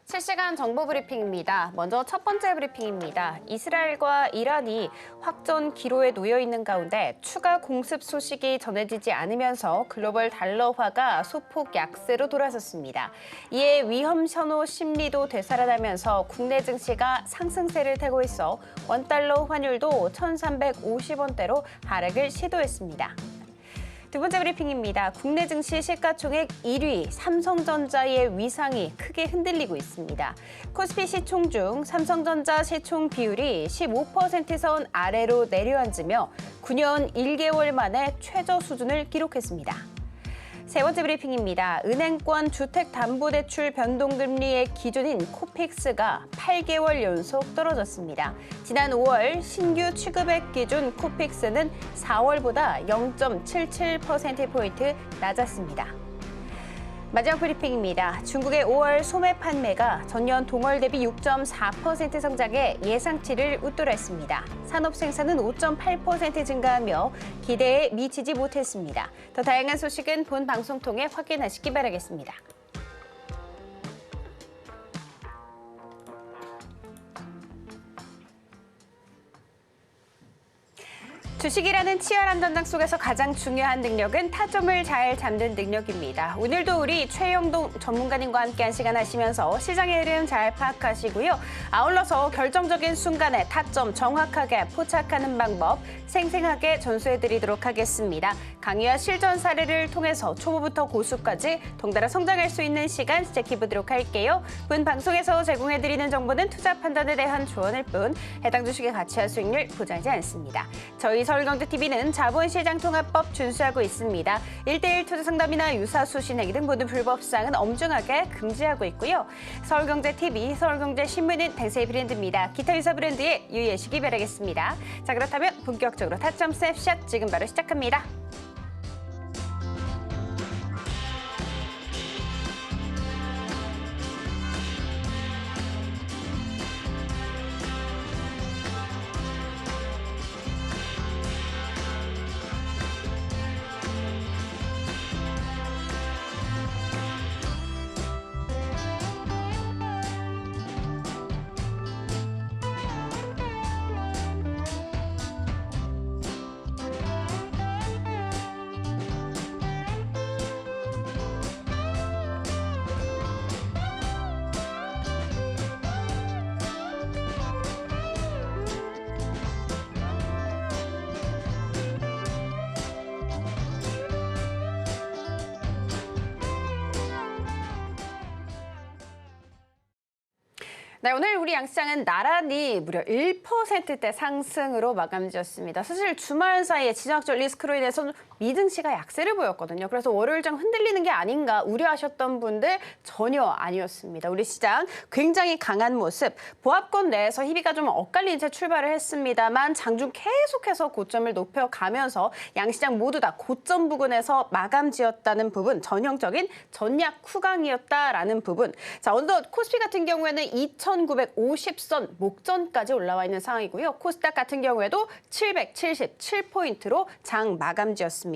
실시간 정보 브리핑입니다. 먼저 첫 번째 브리핑입니다. 이스라엘과 이란이 확전 기로에 놓여 있는 가운데 추가 공습 소식이 전해지지 않으면서 글로벌 달러화가 소폭 약세로 돌아섰습니다. 이에 위험 신호 심리도 되살아나면서 국내 증시가 상승세를 타고 있어 원달러 환율도 1,350원대로 하락을 시도했습니다. 두 번째 브리핑입니다. 국내 증시 시가총액 1위 삼성전자의 위상이 크게 흔들리고 있습니다. 코스피 시총 중 삼성전자 시총 비율이 15%선 아래로 내려앉으며 9년 1개월 만에 최저 수준을 기록했습니다. 세 번째 브리핑입니다. 은행권 주택담보대출 변동금리의 기준인 코픽스가 8개월 연속 떨어졌습니다. 지난 5월 신규 취급액 기준 코픽스는 4월보다 0.77%포인트 낮았습니다. 마지막 브리핑입니다. 중국의 5월 소매 판매가 전년 동월 대비 6.4% 성장해 예상치를 웃돌았습니다. 산업 생산은 5.8% 증가하며 기대에 미치지 못했습니다. 더 다양한 소식은 본 방송 통해 확인하시기 바라겠습니다. 주식이라는 치열한 전장 속에서 가장 중요한 능력은 타점을 잘 잡는 능력입니다. 오늘도 우리 최영동 전문가님과 함께한 시간 하시면서 시장의 흐름 잘 파악하시고요. 아울러서 결정적인 순간에 타점 정확하게 포착하는 방법 생생하게 전수해드리도록 하겠습니다. 강의와 실전 사례를 통해서 초보부터 고수까지 덩달아 성장할 수 있는 시간 시작해보도록 할게요. 본 방송에서 제공해드리는 정보는 투자 판단에 대한 조언일 뿐 해당 주식의 가치와 수익률 보장하지 않습니다. 저희 서울경제TV는 자본시장통합법 준수하고 있습니다. 1:1 투자 상담이나 유사수 신행 등 모든 불법사항은 엄중하게 금지하고 있고요. 서울경제TV, 서울경제신문은 대세의 브랜드입니다. 기타 유사 브랜드에 유의하시기 바라겠습니다. 자, 그렇다면 본격적으로 타점 스냅샷 지금 바로 시작합니다. 네, 오늘 우리 양시장은 나란히 무려 1%대 상승으로 마감지었습니다. 사실 주말 사이에 지정학적 리스크로 인해서 미증시가 약세를 보였거든요. 그래서 월요일장 흔들리는 게 아닌가 우려하셨던 분들 전혀 아니었습니다. 우리 시장 굉장히 강한 모습, 보합권 내에서 희비가 좀 엇갈린 채 출발을 했습니다만 장중 계속해서 고점을 높여가면서 양시장 모두 다 고점 부근에서 마감지었다는 부분, 전형적인 전략 후강이었다라는 부분. 자, 어느덧 코스피 같은 경우에는 2,950선 목전까지 올라와 있는 상황이고요. 코스닥 같은 경우에도 777포인트로 장 마감지였습니다.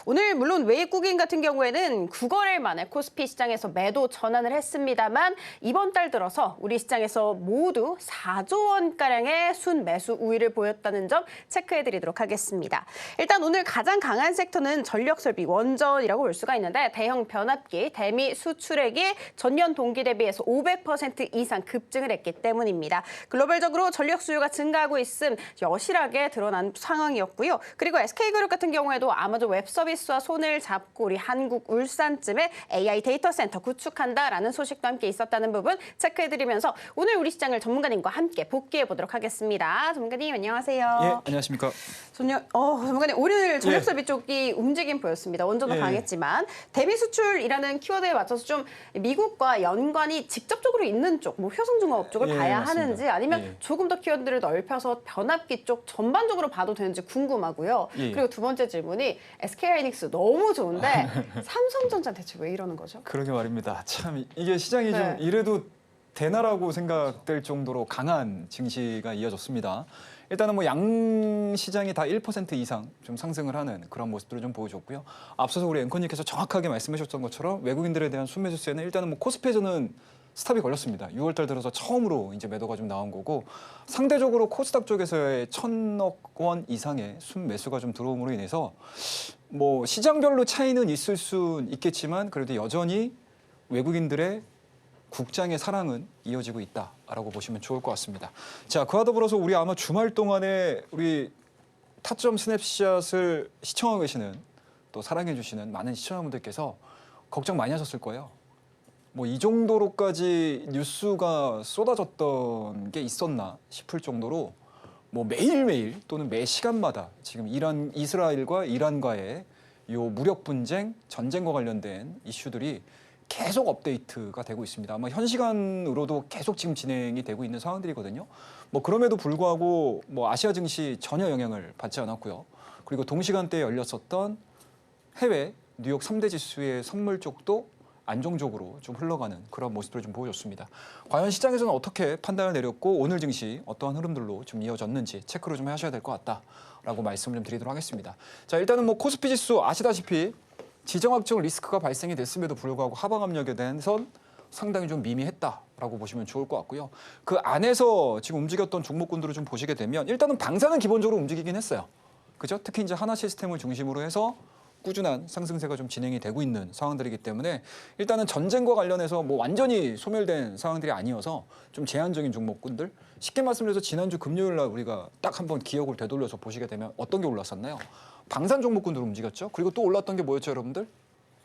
오늘 물론 외국인 같은 경우에는 9거래일 만에 코스피 시장에서 매도 전환을 했습니다만 이번 달 들어서 우리 시장에서 모두 4조 원가량의 순매수 우위를 보였다는 점 체크해드리도록 하겠습니다. 일단 오늘 가장 강한 섹터는 전력설비, 원전이라고 볼 수가 있는데 대형 변압기, 대미 수출액이 전년 동기 대비해서 500% 이상 급증을 했기 때문입니다. 글로벌적으로 전력 수요가 증가하고 있음 여실하게 드러난 상황이었고요. 그리고 SK그룹 같은 경우에도 아마존 웹서비스와 손을 잡고 우리 한국 울산쯤에 AI 데이터 센터 구축한다라는 소식도 함께 있었다는 부분 체크해드리면서 오늘 우리 시장을 전문가님과 함께 복귀해보도록 하겠습니다. 전문가님 안녕하세요. 예, 안녕하십니까. 전문가님 오늘 전력설비 쪽이 움직임 보였습니다. 원전도 강했지만 대미 수출이라는 키워드에 맞춰서 좀 미국과 연관이 직접적으로 있는 쪽, 뭐 효성중공업 쪽을 봐야 맞습니다. 하는지 아니면 조금 더 키워드를 넓혀서 변압기 쪽 전반적으로 봐도 되는지 궁금하고요. 그리고 두 번째 질문이 SK하이닉스 너무 좋은데 삼성전자 대체 왜 이러는 거죠? 그러게 말입니다. 참 이게 시장이 좀 이래도 되나라고 생각될 정도로 강한 증시가 이어졌습니다. 일단은 뭐 양 시장이 다 1% 이상 좀 상승을 하는 그런 모습들을 좀 보여줬고요. 앞서서 우리 앵커님께서 정확하게 말씀하셨던 것처럼 외국인들에 대한 순매수세는 일단은 뭐 코스피에서는 스탑이 걸렸습니다. 6월달 들어서 처음으로 이제 매도가 좀 나온 거고 상대적으로 코스닥 쪽에서의 1,000억 원 이상의 순매수가 좀 들어옴으로 인해서 뭐 시장별로 차이는 있을 수 있겠지만 그래도 여전히 외국인들의 국장의 사랑은 이어지고 있다라고 보시면 좋을 것 같습니다. 자, 그와 더불어서 우리 아마 주말 동안에 우리 타점 스냅샷을 시청하고 계시는 또 사랑해 주시는 많은 시청자분들께서 걱정 많이 하셨을 거예요. 뭐 이 정도로까지 뉴스가 쏟아졌던 게 있었나 싶을 정도로 뭐 매일매일 또는 매 시간마다 지금 이스라엘과 이란과의 요 무력 분쟁, 전쟁과 관련된 이슈들이 계속 업데이트가 되고 있습니다. 아마 현 시간으로도 계속 지금 진행이 되고 있는 상황들이거든요. 뭐 그럼에도 불구하고 뭐 아시아 증시 전혀 영향을 받지 않았고요. 그리고 동시간대에 열렸었던 해외 뉴욕 3대 지수의 선물 쪽도 안정적으로 좀 흘러가는 그런 모습들을 좀 보여줬습니다. 과연 시장에서는 어떻게 판단을 내렸고 오늘 증시 어떠한 흐름들로 좀 이어졌는지 체크를 좀 하셔야 될 것 같다라고 말씀을 좀 드리도록 하겠습니다. 자, 일단은 뭐 코스피 지수 아시다시피 지정학적 리스크가 발생이 됐음에도 불구하고 하방 압력에 대해선 상당히 좀 미미했다라고 보시면 좋을 것 같고요. 그 안에서 지금 움직였던 종목군들을 좀 보시게 되면 일단은 방사는 기본적으로 움직이긴 했어요. 그죠? 특히 이제 하나 시스템을 중심으로 해서 꾸준한 상승세가 좀 진행이 되고 있는 상황들이기 때문에 일단은 전쟁과 관련해서 뭐 완전히 소멸된 상황들이 아니어서 좀 제한적인 종목군들 쉽게 말씀드려서 지난주 금요일 날 우리가 딱 한번 기억을 되돌려서 보시게 되면 어떤 게 올랐었나요? 방산 종목군들 움직였죠. 그리고 또 올랐던 게 뭐였죠, 여러분들?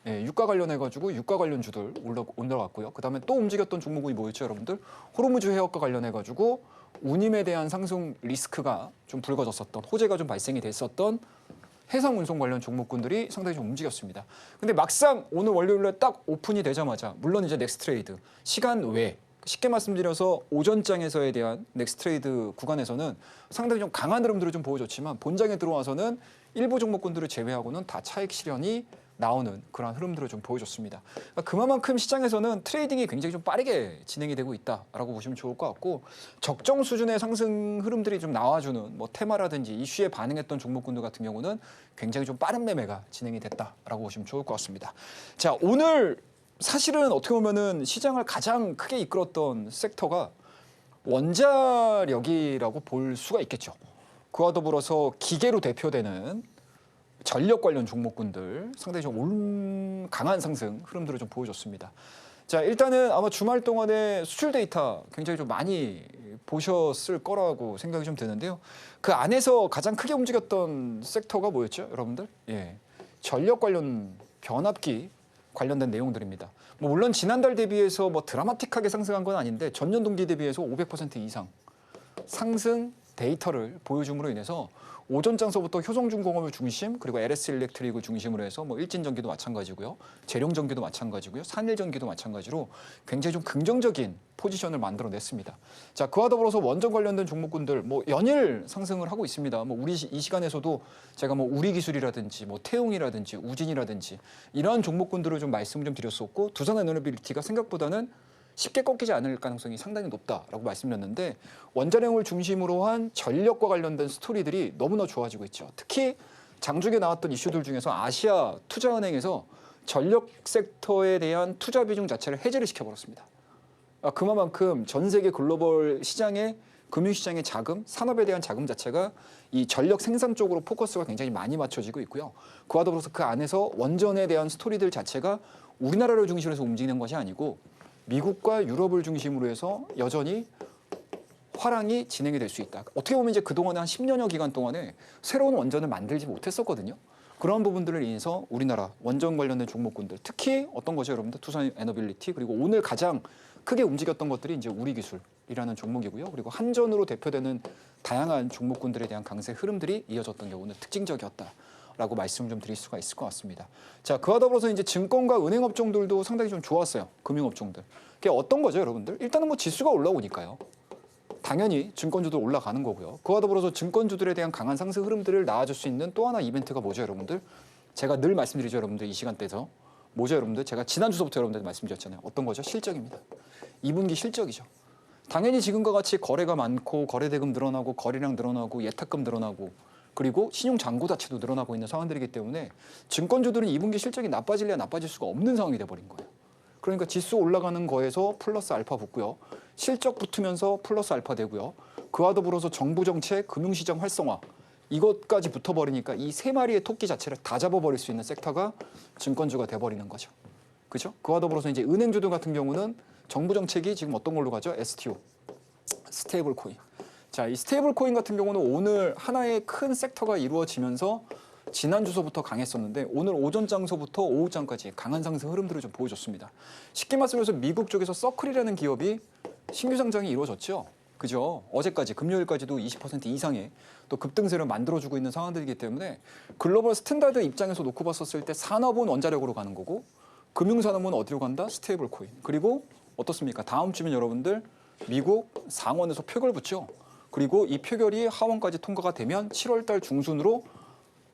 예, 유가 관련해가지고 유가 관련 주들 올라갔고요. 그다음에 또 움직였던 종목이 뭐였죠, 여러분들? 호르무즈 해역과 관련해가지고 운임에 대한 상승 리스크가 좀 불거졌었던 호재가 좀 발생이 됐었던 해상 운송 관련 종목군들이 상당히 좀 움직였습니다. 근데 막상 오늘 월요일에 딱 오픈이 되자마자 물론 이제 넥스트레이드 시간 외 쉽게 말씀드려서 오전장에서에 대한 넥스트레이드 구간에서는 상당히 좀 강한 흐름들을 좀 보여줬지만 본장에 들어와서는 일부 종목군들을 제외하고는 다 차익 실현이 나오는 그런 흐름들을 좀 보여줬습니다. 그러니까 그만큼 시장에서는 트레이딩이 굉장히 좀 빠르게 진행이 되고 있다라고 보시면 좋을 것 같고 적정 수준의 상승 흐름들이 좀 나와주는 뭐 테마라든지 이슈에 반응했던 종목군들 같은 경우는 굉장히 좀 빠른 매매가 진행이 됐다라고 보시면 좋을 것 같습니다. 자, 오늘 사실은 어떻게 보면은 시장을 가장 크게 이끌었던 섹터가 원자력이라고 볼 수가 있겠죠. 그와 더불어서 기계로 대표되는 전력 관련 종목군들 상당히 좀 강한 상승 흐름들을 좀 보여줬습니다. 자, 일단은 아마 주말 동안에 수출 데이터 굉장히 좀 많이 보셨을 거라고 생각이 좀 드는데요. 그 안에서 가장 크게 움직였던 섹터가 뭐였죠, 여러분들? 예, 전력 관련 변압기 관련된 내용들입니다. 뭐 물론 지난달 대비해서 뭐 드라마틱하게 상승한 건 아닌데 전년 동기 대비해서 500% 이상 상승 데이터를 보여줌으로 인해서 오전장서부터 효성중공업을 중심 그리고 LS 일렉트릭을 중심으로 해서 뭐 일진전기도 마찬가지고요. 재룡전기도 마찬가지고요. 산일전기도 마찬가지로 굉장히 좀 긍정적인 포지션을 만들어냈습니다. 자, 그와 더불어서 원전 관련된 종목군들 뭐 연일 상승을 하고 있습니다. 뭐 우리 이 시간에서도 제가 뭐 우리기술이라든지 뭐 태용이라든지 우진이라든지 이러한 종목군들을 좀 말씀을 좀 드렸었고 두산에너빌리티가 생각보다는 쉽게 꺾이지 않을 가능성이 상당히 높다라고 말씀드렸는데 원자력을 중심으로 한 전력과 관련된 스토리들이 너무나 좋아지고 있죠. 특히 장중에 나왔던 이슈들 중에서 아시아 투자은행에서 전력 섹터에 대한 투자 비중 자체를 해제를 시켜버렸습니다. 그만큼 전 세계 글로벌 시장의 금융시장의 자금, 산업에 대한 자금 자체가 이 전력 생산 쪽으로 포커스가 굉장히 많이 맞춰지고 있고요. 그와 더불어서 그 안에서 원전에 대한 스토리들 자체가 우리나라를 중심으로 해서 움직이는 것이 아니고 미국과 유럽을 중심으로 해서 여전히 화랑이 진행이 될 수 있다. 어떻게 보면 이제 그동안에 한 10년여 기간 동안에 새로운 원전을 만들지 못했었거든요. 그런 부분들을 인해서 우리나라 원전 관련된 종목군들, 특히 어떤 것이 여러분들 투산에너빌리티 그리고 오늘 가장 크게 움직였던 것들이 이제 우리기술이라는 종목이고요. 그리고 한전으로 대표되는 다양한 종목군들에 대한 강세 흐름들이 이어졌던 게 오늘 특징적이었다라고 말씀을 좀 드릴 수가 있을 것 같습니다. 자, 그와 더불어서 이제 증권과 은행 업종들도 상당히 좀 좋았어요. 금융 업종들. 그게 어떤 거죠, 여러분들? 일단은 뭐 지수가 올라오니까요. 당연히 증권주도 올라가는 거고요. 그와 더불어서 증권주들에 대한 강한 상승 흐름들을 낳아줄 수 있는 또 하나 이벤트가 뭐죠, 여러분들? 제가 늘 말씀드리죠, 여러분들 이 시간대에서. 뭐죠, 여러분들? 제가 지난주서부터 여러분들 말씀드렸잖아요. 어떤 거죠? 실적입니다. 2분기 실적이죠. 당연히 지금과 같이 거래가 많고 거래대금 늘어나고 거래량 늘어나고 예탁금 늘어나고 그리고 신용잔고 자체도 늘어나고 있는 상황들이기 때문에 증권주들은 2분기 실적이 나빠질래야 나빠질 수가 없는 상황이 돼버린 거예요. 그러니까 지수 올라가는 거에서 플러스 알파 붙고요. 실적 붙으면서 플러스 알파 되고요. 그와 더불어서 정부 정책, 금융시장 활성화 이것까지 붙어버리니까 이 세 마리의 토끼 자체를 다 잡아버릴 수 있는 섹터가 증권주가 돼버리는 거죠. 그죠? 그와 더불어서 이제 은행주들 같은 경우는 정부 정책이 지금 어떤 걸로 가죠? STO, 스테이블 코인. 자, 이 스테이블 코인 같은 경우는 오늘 하나의 큰 섹터가 이루어지면서 지난주서부터 강했었는데 오늘 오전 장서부터 오후장까지 강한 상승 흐름들을 좀 보여줬습니다. 쉽게 말씀해서 미국 쪽에서 서클이라는 기업이 신규 상장이 이루어졌죠. 그죠? 어제까지 금요일까지도 20% 이상의 또 급등세를 만들어주고 있는 상황들이기 때문에 글로벌 스탠다드 입장에서 놓고 봤었을 때 산업은 원자력으로 가는 거고 금융산업은 어디로 간다? 스테이블 코인. 그리고 어떻습니까? 다음 주면 여러분들 미국 상원에서 표결 붙죠. 그리고 이 표결이 하원까지 통과가 되면 7월 달 중순으로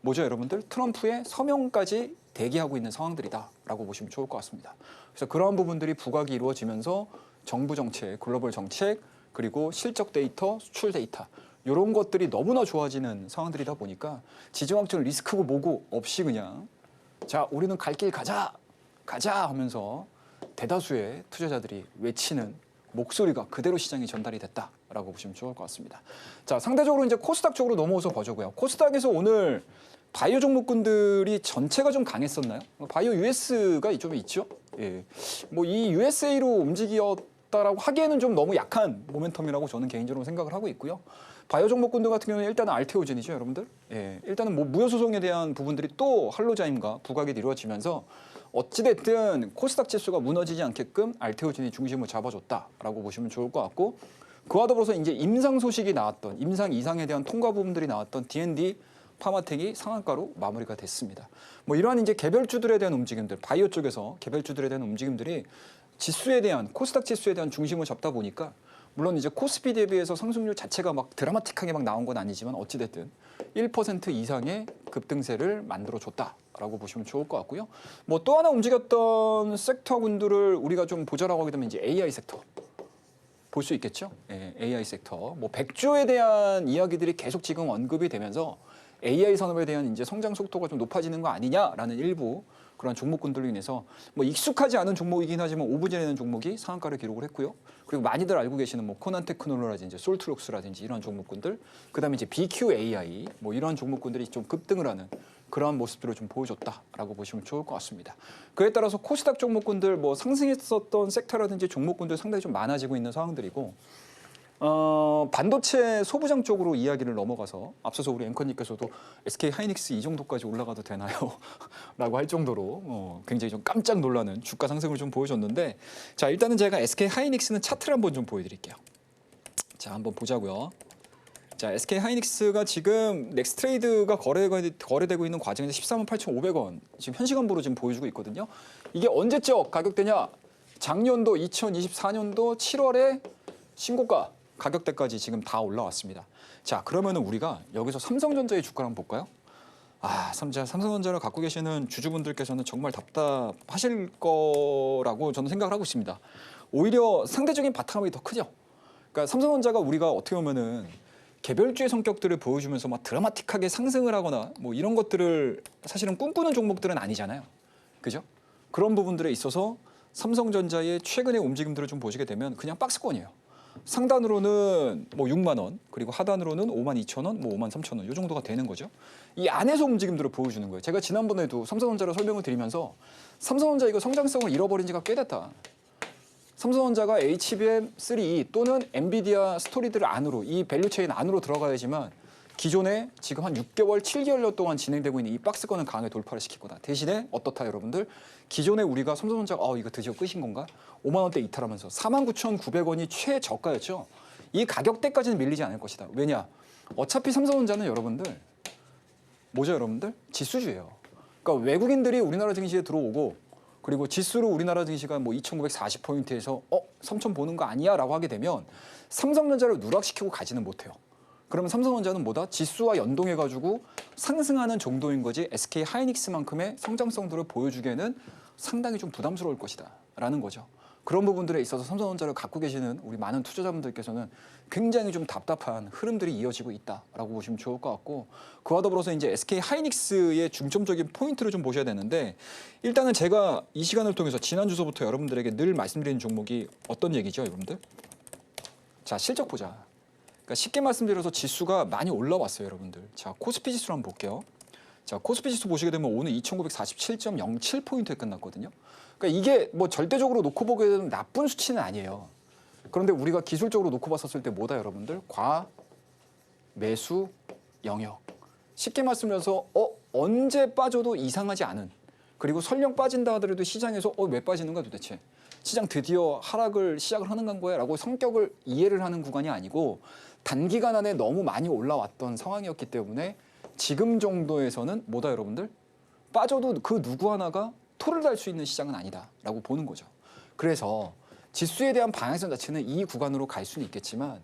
뭐죠, 여러분들? 트럼프의 서명까지 대기하고 있는 상황들이다라고 보시면 좋을 것 같습니다. 그래서 그러한 부분들이 부각이 이루어지면서 정부 정책, 글로벌 정책, 그리고 실적 데이터, 수출 데이터 이런 것들이 너무나 좋아지는 상황들이다 보니까 지정학적 리스크고 뭐고 없이 그냥 자, 우리는 갈 길 가자 하면서 대다수의 투자자들이 외치는 목소리가 그대로 시장에 전달이 됐다라고 보시면 좋을 것 같습니다. 자, 상대적으로 이제 코스닥 쪽으로 넘어와서 봐주고요. 코스닥에서 오늘 바이오 종목군들이 전체가 좀 강했었나요? 바이오 US가 좀 있죠. 예, 뭐 이 USA로 움직였다라고 하기에는 좀 너무 약한 모멘텀이라고 저는 개인적으로 생각을 하고 있고요. 바이오 종목군들 같은 경우는 일단은 알테오젠이죠, 여러분들. 예, 일단은 뭐 무효 소송에 대한 부분들이 또 할로자임과 부각이 이루어지면서 어찌됐든 코스닥 지수가 무너지지 않게끔 알테오젠이 중심을 잡아줬다라고 보시면 좋을 것 같고 그와 더불어서 이제 임상 소식이 나왔던 임상 이상에 대한 통과 부분들이 나왔던 D&D 파마텍이 상한가로 마무리가 됐습니다. 뭐 이러한 이제 개별주들에 대한 움직임들, 바이오 쪽에서 개별주들에 대한 움직임들이 지수에 대한 코스닥 지수에 대한 중심을 잡다 보니까 물론 이제 코스피 대비해서 상승률 자체가 막 드라마틱하게 막 나온 건 아니지만 어찌됐든 1% 이상의 급등세를 만들어줬다라고 보시면 좋을 것 같고요. 뭐 또 하나 움직였던 섹터군들을 우리가 좀 보자라고 하게 되면 이제 AI 섹터 볼 수 있겠죠. 예, AI 섹터. 뭐 100조에 대한 이야기들이 계속 지금 언급이 되면서 AI 산업에 대한 이제 성장 속도가 좀 높아지는 거 아니냐라는 일부 그런 종목군들로 인해서 뭐 익숙하지 않은 종목이긴 하지만 오브제라는 종목이 상한가를 기록을 했고요. 그리고 많이들 알고 계시는 뭐 코난 테크놀로라든지 솔트록스라든지 이런 종목군들, 그다음에 이제 BQAI 뭐 이런 종목군들이 좀 급등을 하는 그러한 모습들을 좀 보여줬다라고 보시면 좋을 것 같습니다. 그에 따라서 코스닥 종목군들 뭐 상승했었던 섹터라든지 종목군들 상당히 좀 많아지고 있는 상황들이고 반도체 소부장 쪽으로 이야기를 넘어가서 앞서서 우리 앵커님께서도 SK 하이닉스 이 정도까지 올라가도 되나요? 라고 할 정도로 굉장히 좀 깜짝 놀라는 주가 상승을 좀 보여줬는데 자, 일단은 제가 SK 하이닉스는 차트를 한번 좀 보여드릴게요. 자, 한번 보자고요. 자, SK 하이닉스가 지금 넥스트레이드가 거래되고 있는 과정에서 14만 8,500원 지금 현 시간부로 지금 보여주고 있거든요. 이게 언제적 가격대냐? 작년도 2024년도 7월에 신고가 가격대까지 지금 다 올라왔습니다. 자, 그러면은 우리가 여기서 삼성전자의 주가를 한번 볼까요? 삼성전자를 갖고 계시는 주주분들께서는 정말 답답하실 거라고 저는 생각을 하고 있습니다. 오히려 상대적인 바탕함이 더 크죠. 그러니까 삼성전자가 우리가 어떻게 보면은 개별주의 성격들을 보여주면서 막 드라마틱하게 상승을 하거나 뭐 이런 것들을 사실은 꿈꾸는 종목들은 아니잖아요. 그죠? 그런 부분들에 있어서 삼성전자의 최근의 움직임들을 좀 보시게 되면 그냥 박스권이에요. 상단으로는 뭐 6만 원, 그리고 하단으로는 5만 2천 원, 뭐 5만 3천 원, 이 정도가 되는 거죠. 이 안에서 움직임들을 보여주는 거예요. 제가 지난번에도 삼성전자를 설명을 드리면서 삼성전자 이거 성장성을 잃어버린 지가 꽤 됐다. 삼성전자가 HBM3 또는 엔비디아 스토리들 안으로 이 밸류체인 안으로 들어가야지만 기존에 지금 한 6개월, 7개월 동안 진행되고 있는 이 박스권은 강하게 돌파를 시킬 거다. 대신에 어떻다 여러분들? 기존에 우리가 삼성전자가 이거 드디어 끝인 건가? 5만 원대 이탈하면서 49,900원이 최저가였죠. 이 가격대까지는 밀리지 않을 것이다. 왜냐? 어차피 삼성전자는 여러분들 뭐죠 여러분들? 지수주예요. 그러니까 외국인들이 우리나라 증시에 들어오고 그리고 지수로 우리나라 증시가 뭐 2,940포인트에서 3,000 보는 거 아니야? 라고 하게 되면 삼성전자를 누락시키고 가지는 못해요. 그러면 삼성전자는 뭐다? 지수와 연동해가지고 상승하는 정도인 거지 SK 하이닉스만큼의 성장성들을 보여주기에는 상당히 좀 부담스러울 것이다 라는 거죠. 그런 부분들에 있어서 삼성전자를 갖고 계시는 우리 많은 투자자분들께서는 굉장히 좀 답답한 흐름들이 이어지고 있다라고 보시면 좋을 것 같고, 그와 더불어서 이제 SK 하이닉스의 중점적인 포인트를 좀 보셔야 되는데, 일단은 제가 이 시간을 통해서 지난 주서부터 여러분들에게 늘 말씀드리는 종목이 어떤 얘기죠, 여러분들? 자, 실적 보자. 그러니까 쉽게 말씀드려서 지수가 많이 올라왔어요, 여러분들. 자, 코스피 지수를 한번 볼게요. 자, 코스피 지수 보시게 되면 오늘 2,947.07포인트에 끝났거든요. 그러니까 이게 뭐 절대적으로 놓고 보게 되면 나쁜 수치는 아니에요. 그런데 우리가 기술적으로 놓고 봤었을 때 뭐다, 여러분들? 매수 영역. 쉽게 말씀드려서 언제 빠져도 이상하지 않은, 그리고 설령 빠진다 하더라도 시장에서 왜 빠지는 거야 도대체? 시장 드디어 하락을 시작을 하는 거야 라고 성격을 이해를 하는 구간이 아니고, 단기간 안에 너무 많이 올라왔던 상황이었기 때문에 지금 정도에서는 뭐다, 여러분들? 빠져도 그 누구 하나가 토를 달 수 있는 시장은 아니다라고 보는 거죠. 그래서 지수에 대한 방향성 자체는 이 구간으로 갈 수는 있겠지만,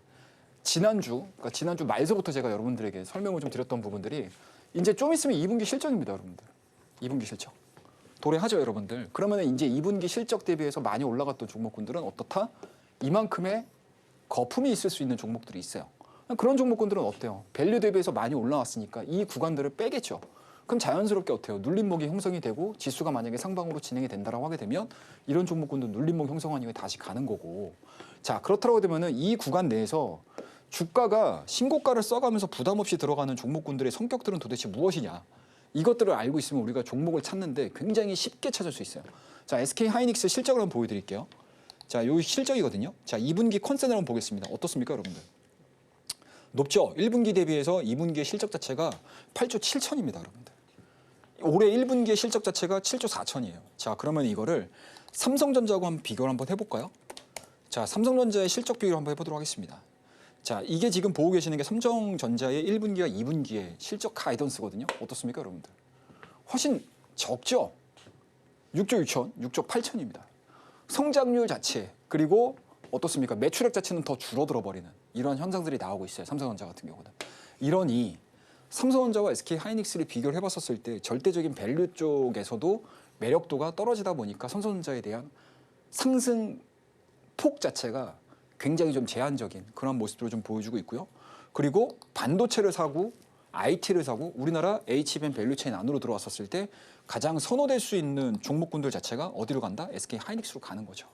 그러니까 지난주 말서부터 제가 여러분들에게 설명을 좀 드렸던 부분들이 이제 좀 있으면 2분기 실적입니다, 여러분들. 2분기 실적. 도래하죠, 여러분들. 그러면 이제 2분기 실적 대비해서 많이 올라갔던 종목군들은 어떻다? 이만큼의 거품이 있을 수 있는 종목들이 있어요. 그런 종목군들은 어때요? 밸류 대비해서 많이 올라왔으니까 이 구간들을 빼겠죠. 그럼 자연스럽게 어때요? 눌림목이 형성이 되고 지수가 만약에 상방으로 진행이 된다라고 하게 되면 이런 종목군도 눌림목 형성한 이후에 다시 가는 거고. 자, 그렇다고 되면은 이 구간 내에서 주가가 신고가를 써가면서 부담 없이 들어가는 종목군들의 성격들은 도대체 무엇이냐? 이것들을 알고 있으면 우리가 종목을 찾는데 굉장히 쉽게 찾을 수 있어요. 자, SK 하이닉스 실적을 한번 보여드릴게요. 자, 요 실적이거든요. 자, 2분기 컨센을 한번 보겠습니다. 어떻습니까, 여러분들? 높죠? 1분기 대비해서 2분기의 실적 자체가 8조 7천입니다, 여러분들. 올해 1분기의 실적 자체가 7조 4천이에요. 자, 그러면 이거를 삼성전자하고 한번 비교를 한번 해볼까요? 자, 삼성전자의 실적 비교를 한번 해보도록 하겠습니다. 자, 이게 지금 보고 계시는 게 삼성전자의 1분기와 2분기의 실적 가이던스거든요. 어떻습니까, 여러분들? 훨씬 적죠? 6조 6천, 6조 8천입니다. 성장률 자체, 그리고 어떻습니까? 매출액 자체는 더 줄어들어 버리는 이런 현상들이 나오고 있어요. 삼성전자 같은 경우는. 이러니 삼성전자와 SK 하이닉스를 비교를 해봤었을 때 절대적인 밸류 쪽에서도 매력도가 떨어지다 보니까 삼성전자에 대한 상승폭 자체가 굉장히 좀 제한적인 그런 모습들을 좀 보여주고 있고요. 그리고 반도체를 사고 IT를 사고 우리나라 H밴 밸류체인 안으로 들어왔었을 때 가장 선호될 수 있는 종목군들 자체가 어디로 간다? SK 하이닉스로 가는 거죠.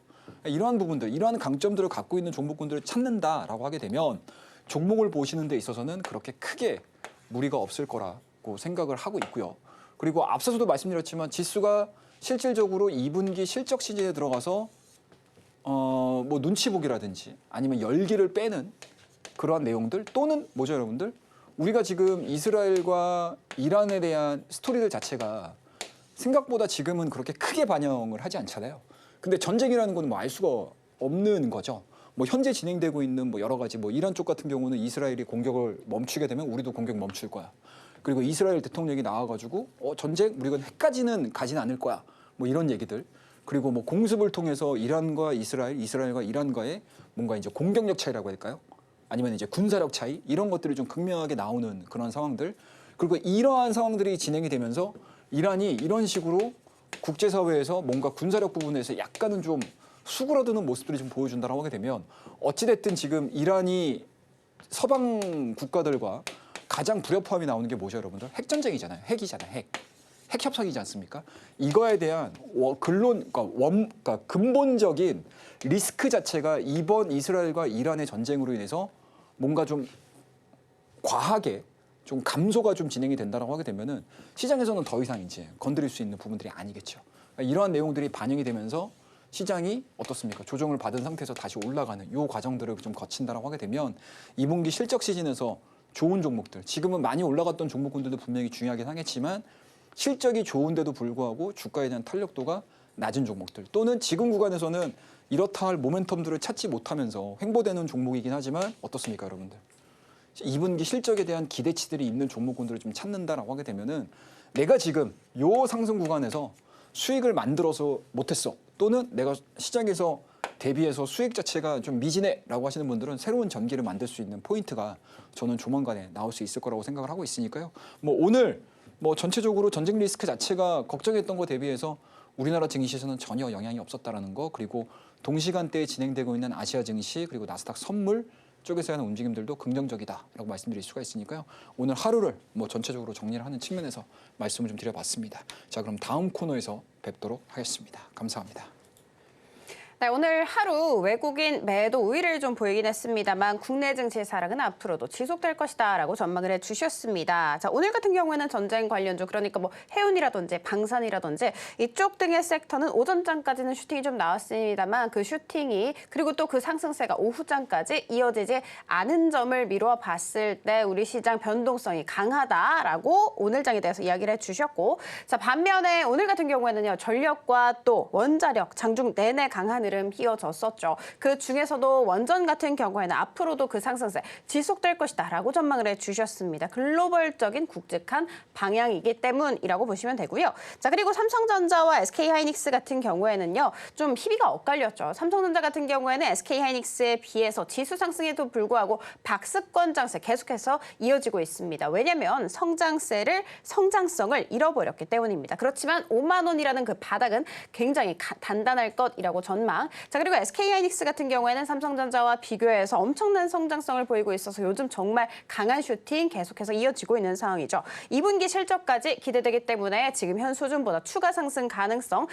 이러한 부분들, 이러한 강점들을 갖고 있는 종목군들을 찾는다라고 하게 되면 종목을 보시는 데 있어서는 그렇게 크게 무리가 없을 거라고 생각을 하고 있고요. 그리고 앞서서도 말씀드렸지만 지수가 실질적으로 2분기 실적 시즌에 들어가서 뭐 눈치 보기라든지 아니면 열기를 빼는 그러한 내용들 또는 뭐죠, 여러분들? 우리가 지금 이스라엘과 이란에 대한 스토리들 자체가 생각보다 지금은 그렇게 크게 반영을 하지 않잖아요. 근데 전쟁이라는 건 뭐 알 수가 없는 거죠. 뭐 현재 진행되고 있는 뭐 여러 가지 뭐 이란 쪽 같은 경우는 이스라엘이 공격을 멈추게 되면 우리도 공격 멈출 거야. 그리고 이스라엘 대통령이 나와가지고 전쟁 우리가 핵까지는 가진 않을 거야. 뭐 이런 얘기들. 그리고 뭐 공습을 통해서 이란과 이스라엘과 이란과의 뭔가 이제 공격력 차이라고 할까요? 아니면 이제 군사력 차이 이런 것들이 좀 극명하게 나오는 그런 상황들. 그리고 이러한 상황들이 진행이 되면서 이란이 이런 식으로 국제사회에서 뭔가 군사력 부분에서 약간은 좀 수그러드는 모습들이 좀 보여준다라고 하게 되면 어찌됐든 지금 이란이 서방 국가들과 가장 불협화음이 나오는 게 뭐죠, 여러분들? 핵전쟁이잖아요. 핵이잖아요. 핵 협상이지 않습니까? 이거에 대한 그러니까 근본적인 리스크 자체가 이번 이스라엘과 이란의 전쟁으로 인해서 뭔가 좀 과하게 좀 감소가 좀 진행이 된다라고 하게 되면은 시장에서는 더 이상 이제 건드릴 수 있는 부분들이 아니겠죠. 그러니까 이러한 내용들이 반영이 되면서 시장이 어떻습니까? 조정을 받은 상태에서 다시 올라가는 이 과정들을 좀 거친다라고 하게 되면 2분기 실적 시즌에서 좋은 종목들, 지금은 많이 올라갔던 종목군들도 분명히 중요하긴 하겠지만 실적이 좋은데도 불구하고 주가에 대한 탄력도가 낮은 종목들 또는 지금 구간에서는 이렇다 할 모멘텀들을 찾지 못하면서 횡보되는 종목이긴 하지만 어떻습니까, 여러분들? 2분기 실적에 대한 기대치들이 있는 종목군들을 좀 찾는다라고 하게 되면은 내가 지금 요 상승 구간에서 수익을 만들어서 못했어 또는 내가 시장에서 대비해서 수익 자체가 좀 미진해라고 하시는 분들은 새로운 전기를 만들 수 있는 포인트가 저는 조만간에 나올 수 있을 거라고 생각을 하고 있으니까요. 뭐 오늘 뭐 전체적으로 전쟁 리스크 자체가 걱정했던 거 대비해서 우리나라 증시에서는 전혀 영향이 없었다라는 거 그리고 동시간대에 진행되고 있는 아시아 증시 그리고 나스닥 선물 쪽에서 하는 움직임들도 긍정적이다라고 말씀드릴 수가 있으니까요. 오늘 하루를 뭐 전체적으로 정리를 하는 측면에서 말씀을 좀 드려봤습니다. 자, 그럼 다음 코너에서 뵙도록 하겠습니다. 감사합니다. 네, 오늘 하루 외국인 매도 우위를 좀 보이긴 했습니다만 국내 증시의 하락은 앞으로도 지속될 것이다라고 전망을 해주셨습니다. 자, 오늘 같은 경우에는 전쟁 관련주 그러니까 뭐 해운이라든지 방산이라든지 이쪽 등의 섹터는 오전장까지는 슈팅이 좀 나왔습니다만 그 슈팅이 그리고 또 그 상승세가 오후장까지 이어지지 않은 점을 미루어 봤을 때 우리 시장 변동성이 강하다라고 오늘장에 대해서 이야기를 해주셨고, 자 반면에 오늘 같은 경우에는요 전력과 또 원자력 장중 내내 강한 흐름 이어졌었죠. 그 중에서도 원전 같은 경우에는 앞으로도 그 상승세 지속될 것이다라고 전망을 해주셨습니다. 글로벌적인 굵직한 방향이기 때문이라고 보시면 되고요. 자 그리고 삼성전자와 SK하이닉스 같은 경우에는요 좀 희비가 엇갈렸죠. 삼성전자 같은 경우에는 SK하이닉스에 비해서 지수 상승에도 불구하고 박스권 장세 계속해서 이어지고 있습니다. 왜냐하면 성장성을 잃어버렸기 때문입니다. 그렇지만 5만 원이라는 그 바닥은 굉장히 단단할 것이라고 전망. 자 그리고 SK하이닉스 같은 경우에는 삼성전자와 비교해서 엄청난 성장성을 보이고 있어서 요즘 정말 강한 슈팅 계속해서 이어지고 있는 상황이죠. 2분기 실적까지 기대되기 때문에 지금 현 수준보다 추가 상승 가능성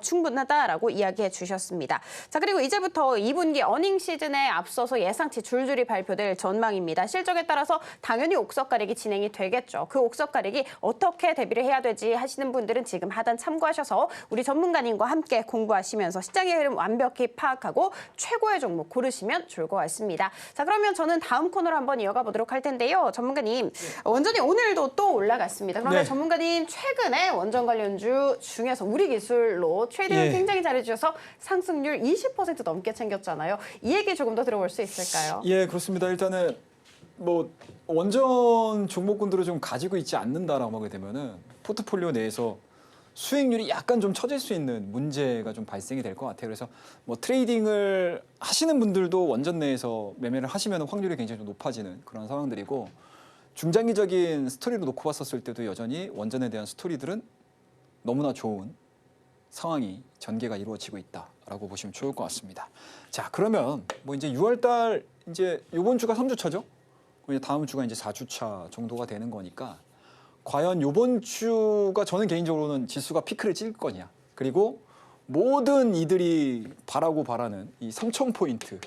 충분하다라고 이야기해 주셨습니다. 자 그리고 이제부터 2분기 어닝 시즌에 앞서서 예상치 줄줄이 발표될 전망입니다. 실적에 따라서 당연히 옥석 가리기 진행이 되겠죠. 그 옥석 가리기 어떻게 대비를 해야 되지 하시는 분들은 지금 하단 참고하셔서 우리 전문가님과 함께 공부하시면서 시장의 흐름 완벽히 파악하고 최고의 종목 고르시면 좋을 것 같습니다. 자 그러면 저는 다음 코너로 한번 이어가 보도록 할 텐데요. 전문가님, 원전이 오늘도 또 올라갔습니다. 그러면 네. 전문가님 최근에 원전 관련주 중에서 우리 기술로 트레이딩을 예. 굉장히 잘해주셔서 상승률 20% 넘게 챙겼잖아요. 이 얘기 조금 더 들어볼 수 있을까요? 예, 그렇습니다. 일단은 뭐 원전 종목군들을 좀 가지고 있지 않는다라고 하게 되면은 포트폴리오 내에서 수익률이 약간 좀 처질 수 있는 문제가 좀 발생이 될 것 같아요. 그래서 뭐 트레이딩을 하시는 분들도 원전 내에서 매매를 하시면 확률이 굉장히 좀 높아지는 그런 상황들이고, 중장기적인 스토리로 놓고 봤었을 때도 여전히 원전에 대한 스토리들은 너무나 좋은 상황이 전개가 이루어지고 있다라고 보시면 좋을 것 같습니다. 자, 그러면 뭐 이제 6월달 이제 이번 주가 3주차죠? 다음 주가 이제 4주차 정도가 되는 거니까 과연 이번 주가 저는 개인적으로는 지수가 피크를 찍을 거냐, 그리고 모든 이들이 바라는 이 3,000포인트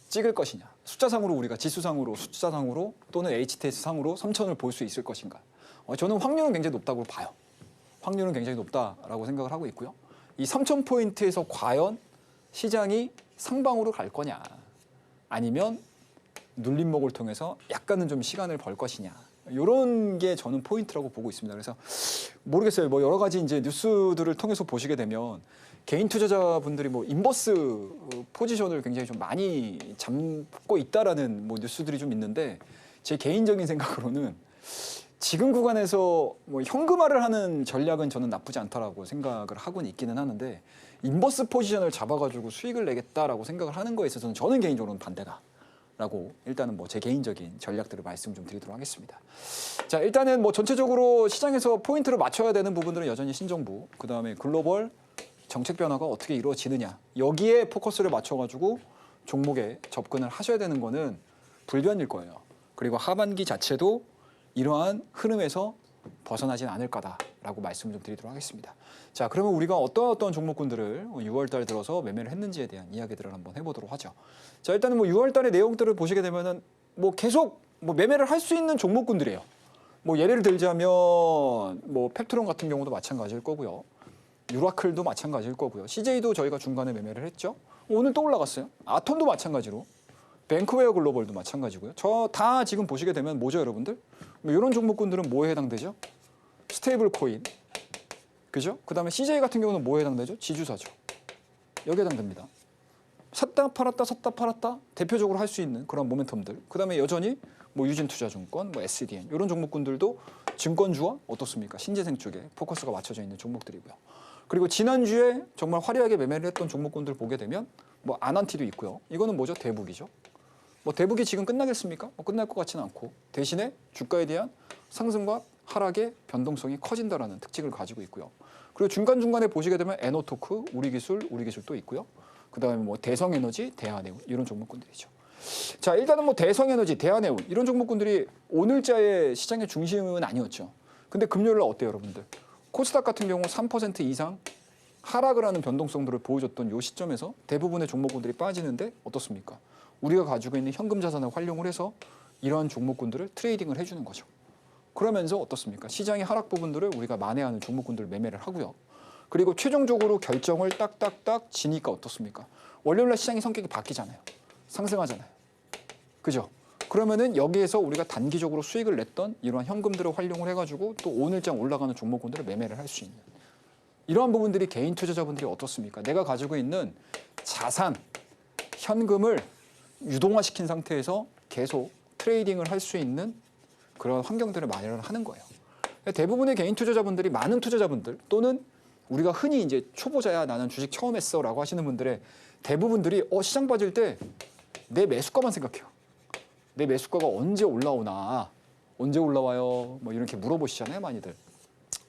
찍을 것이냐, 숫자상으로 우리가 지수상으로 숫자상으로 또는 HTS상으로 3,000을 볼 수 있을 것인가. 저는 확률은 굉장히 높다고 봐요. 확률은 굉장히 높다라고 생각을 하고 있고요. 이 3,000포인트에서 과연 시장이 상방으로 갈 거냐, 아니면 눌림목을 통해서 약간은 좀 시간을 벌 것이냐, 이런 게 저는 포인트라고 보고 있습니다. 그래서 모르겠어요. 뭐 여러 가지 이제 뉴스들을 통해서 보시게 되면 개인 투자자분들이 뭐 인버스 포지션을 굉장히 좀 많이 잡고 있다라는 뭐 뉴스들이 좀 있는데, 제 개인적인 생각으로는 지금 구간에서 뭐 현금화를 하는 전략은 저는 나쁘지 않다라고 생각을 하고는 있기는 하는데, 인버스 포지션을 잡아가지고 수익을 내겠다라고 생각을 하는 거에 있어서는 저는 개인적으로는 반대다. 라고 일단은 뭐 제 개인적인 전략들을 말씀 좀 드리도록 하겠습니다. 자, 일단은 뭐 전체적으로 시장에서 포인트를 맞춰야 되는 부분들은 여전히 신정부, 그다음에 글로벌 정책 변화가 어떻게 이루어지느냐, 여기에 포커스를 맞춰가지고 종목에 접근을 하셔야 되는 거는 불변일 거예요. 그리고 하반기 자체도 이러한 흐름에서 벗어나진 않을 거다라고 말씀을 좀 드리도록 하겠습니다. 자, 그러면 우리가 어떤 종목군들을 6월달 들어서 매매를 했는지에 대한 이야기들을 한번 해보도록 하죠. 자, 일단은 뭐 6월달의 내용들을 보시게 되면은 뭐 계속 뭐 매매를 할 수 있는 종목군들이에요. 뭐 예를 들자면 뭐 펩트론 같은 경우도 마찬가지일 거고요. 유라클도 마찬가지일 거고요. CJ도 저희가 중간에 매매를 했죠. 오늘 또 올라갔어요. 아톤도 마찬가지로. 뱅크웨어 글로벌도 마찬가지고요. 저 다 지금 보시게 되면 뭐죠, 여러분들? 뭐 이런 종목군들은 뭐에 해당되죠? 스테이블 코인, 그죠? 그다음에 CJ 같은 경우는 뭐에 해당되죠? 지주사죠. 여기에 해당됩니다. 샀다 팔았다 샀다 팔았다 대표적으로 할 수 있는 그런 모멘텀들. 그다음에 여전히 뭐 유진투자증권, 뭐 SDM 이런 종목군들도 증권주와 어떻습니까? 신재생 쪽에 포커스가 맞춰져 있는 종목들이고요. 그리고 지난주에 정말 화려하게 매매를 했던 종목군들 보게 되면 뭐 아난티도 있고요. 이거는 뭐죠? 대북이죠. 뭐 대북이 지금 끝나겠습니까? 뭐 끝날 것 같지는 않고, 대신에 주가에 대한 상승과 하락의 변동성이 커진다라는 특징을 가지고 있고요. 그리고 중간중간에 보시게 되면 에너토크, 우리기술 또 있고요. 그다음에 뭐 대성에너지, 대한해운 이런 종목군들이죠. 자, 일단은 뭐 대성에너지, 대한해운 이런 종목군들이 오늘자의 시장의 중심은 아니었죠. 근데 금요일 날 어때요, 여러분들? 코스닥 같은 경우 3% 이상 하락을 하는 변동성들을 보여줬던 이 시점에서 대부분의 종목군들이 빠지는데 어떻습니까? 우리가 가지고 있는 현금 자산을 활용을 해서 이러한 종목군들을 트레이딩을 해주는 거죠. 그러면서 어떻습니까? 시장의 하락 부분들을 우리가 만회하는 종목군들을 매매를 하고요. 그리고 최종적으로 결정을 딱딱딱 지니까 어떻습니까? 월요일 날 시장의 성격이 바뀌잖아요. 상승하잖아요. 그죠? 그러면은 여기에서 우리가 단기적으로 수익을 냈던 이러한 현금들을 활용을 해가지고 또 오늘장 올라가는 종목군들을 매매를 할 수 있는 이러한 부분들이 개인 투자자분들이 어떻습니까? 내가 가지고 있는 자산, 현금을 유동화시킨 상태에서 계속 트레이딩을 할 수 있는 그런 환경들을 마련을 하는 거예요. 대부분의 개인 투자자분들이 많은 투자자분들 또는 우리가 흔히 이제 초보자야 나는 주식 처음 했어라고 하시는 분들의 대부분들이 시장 빠질 때 내 매수가만 생각해요. 내 매수가가 언제 올라오나, 언제 올라와요, 뭐 이렇게 물어보시잖아요, 많이들.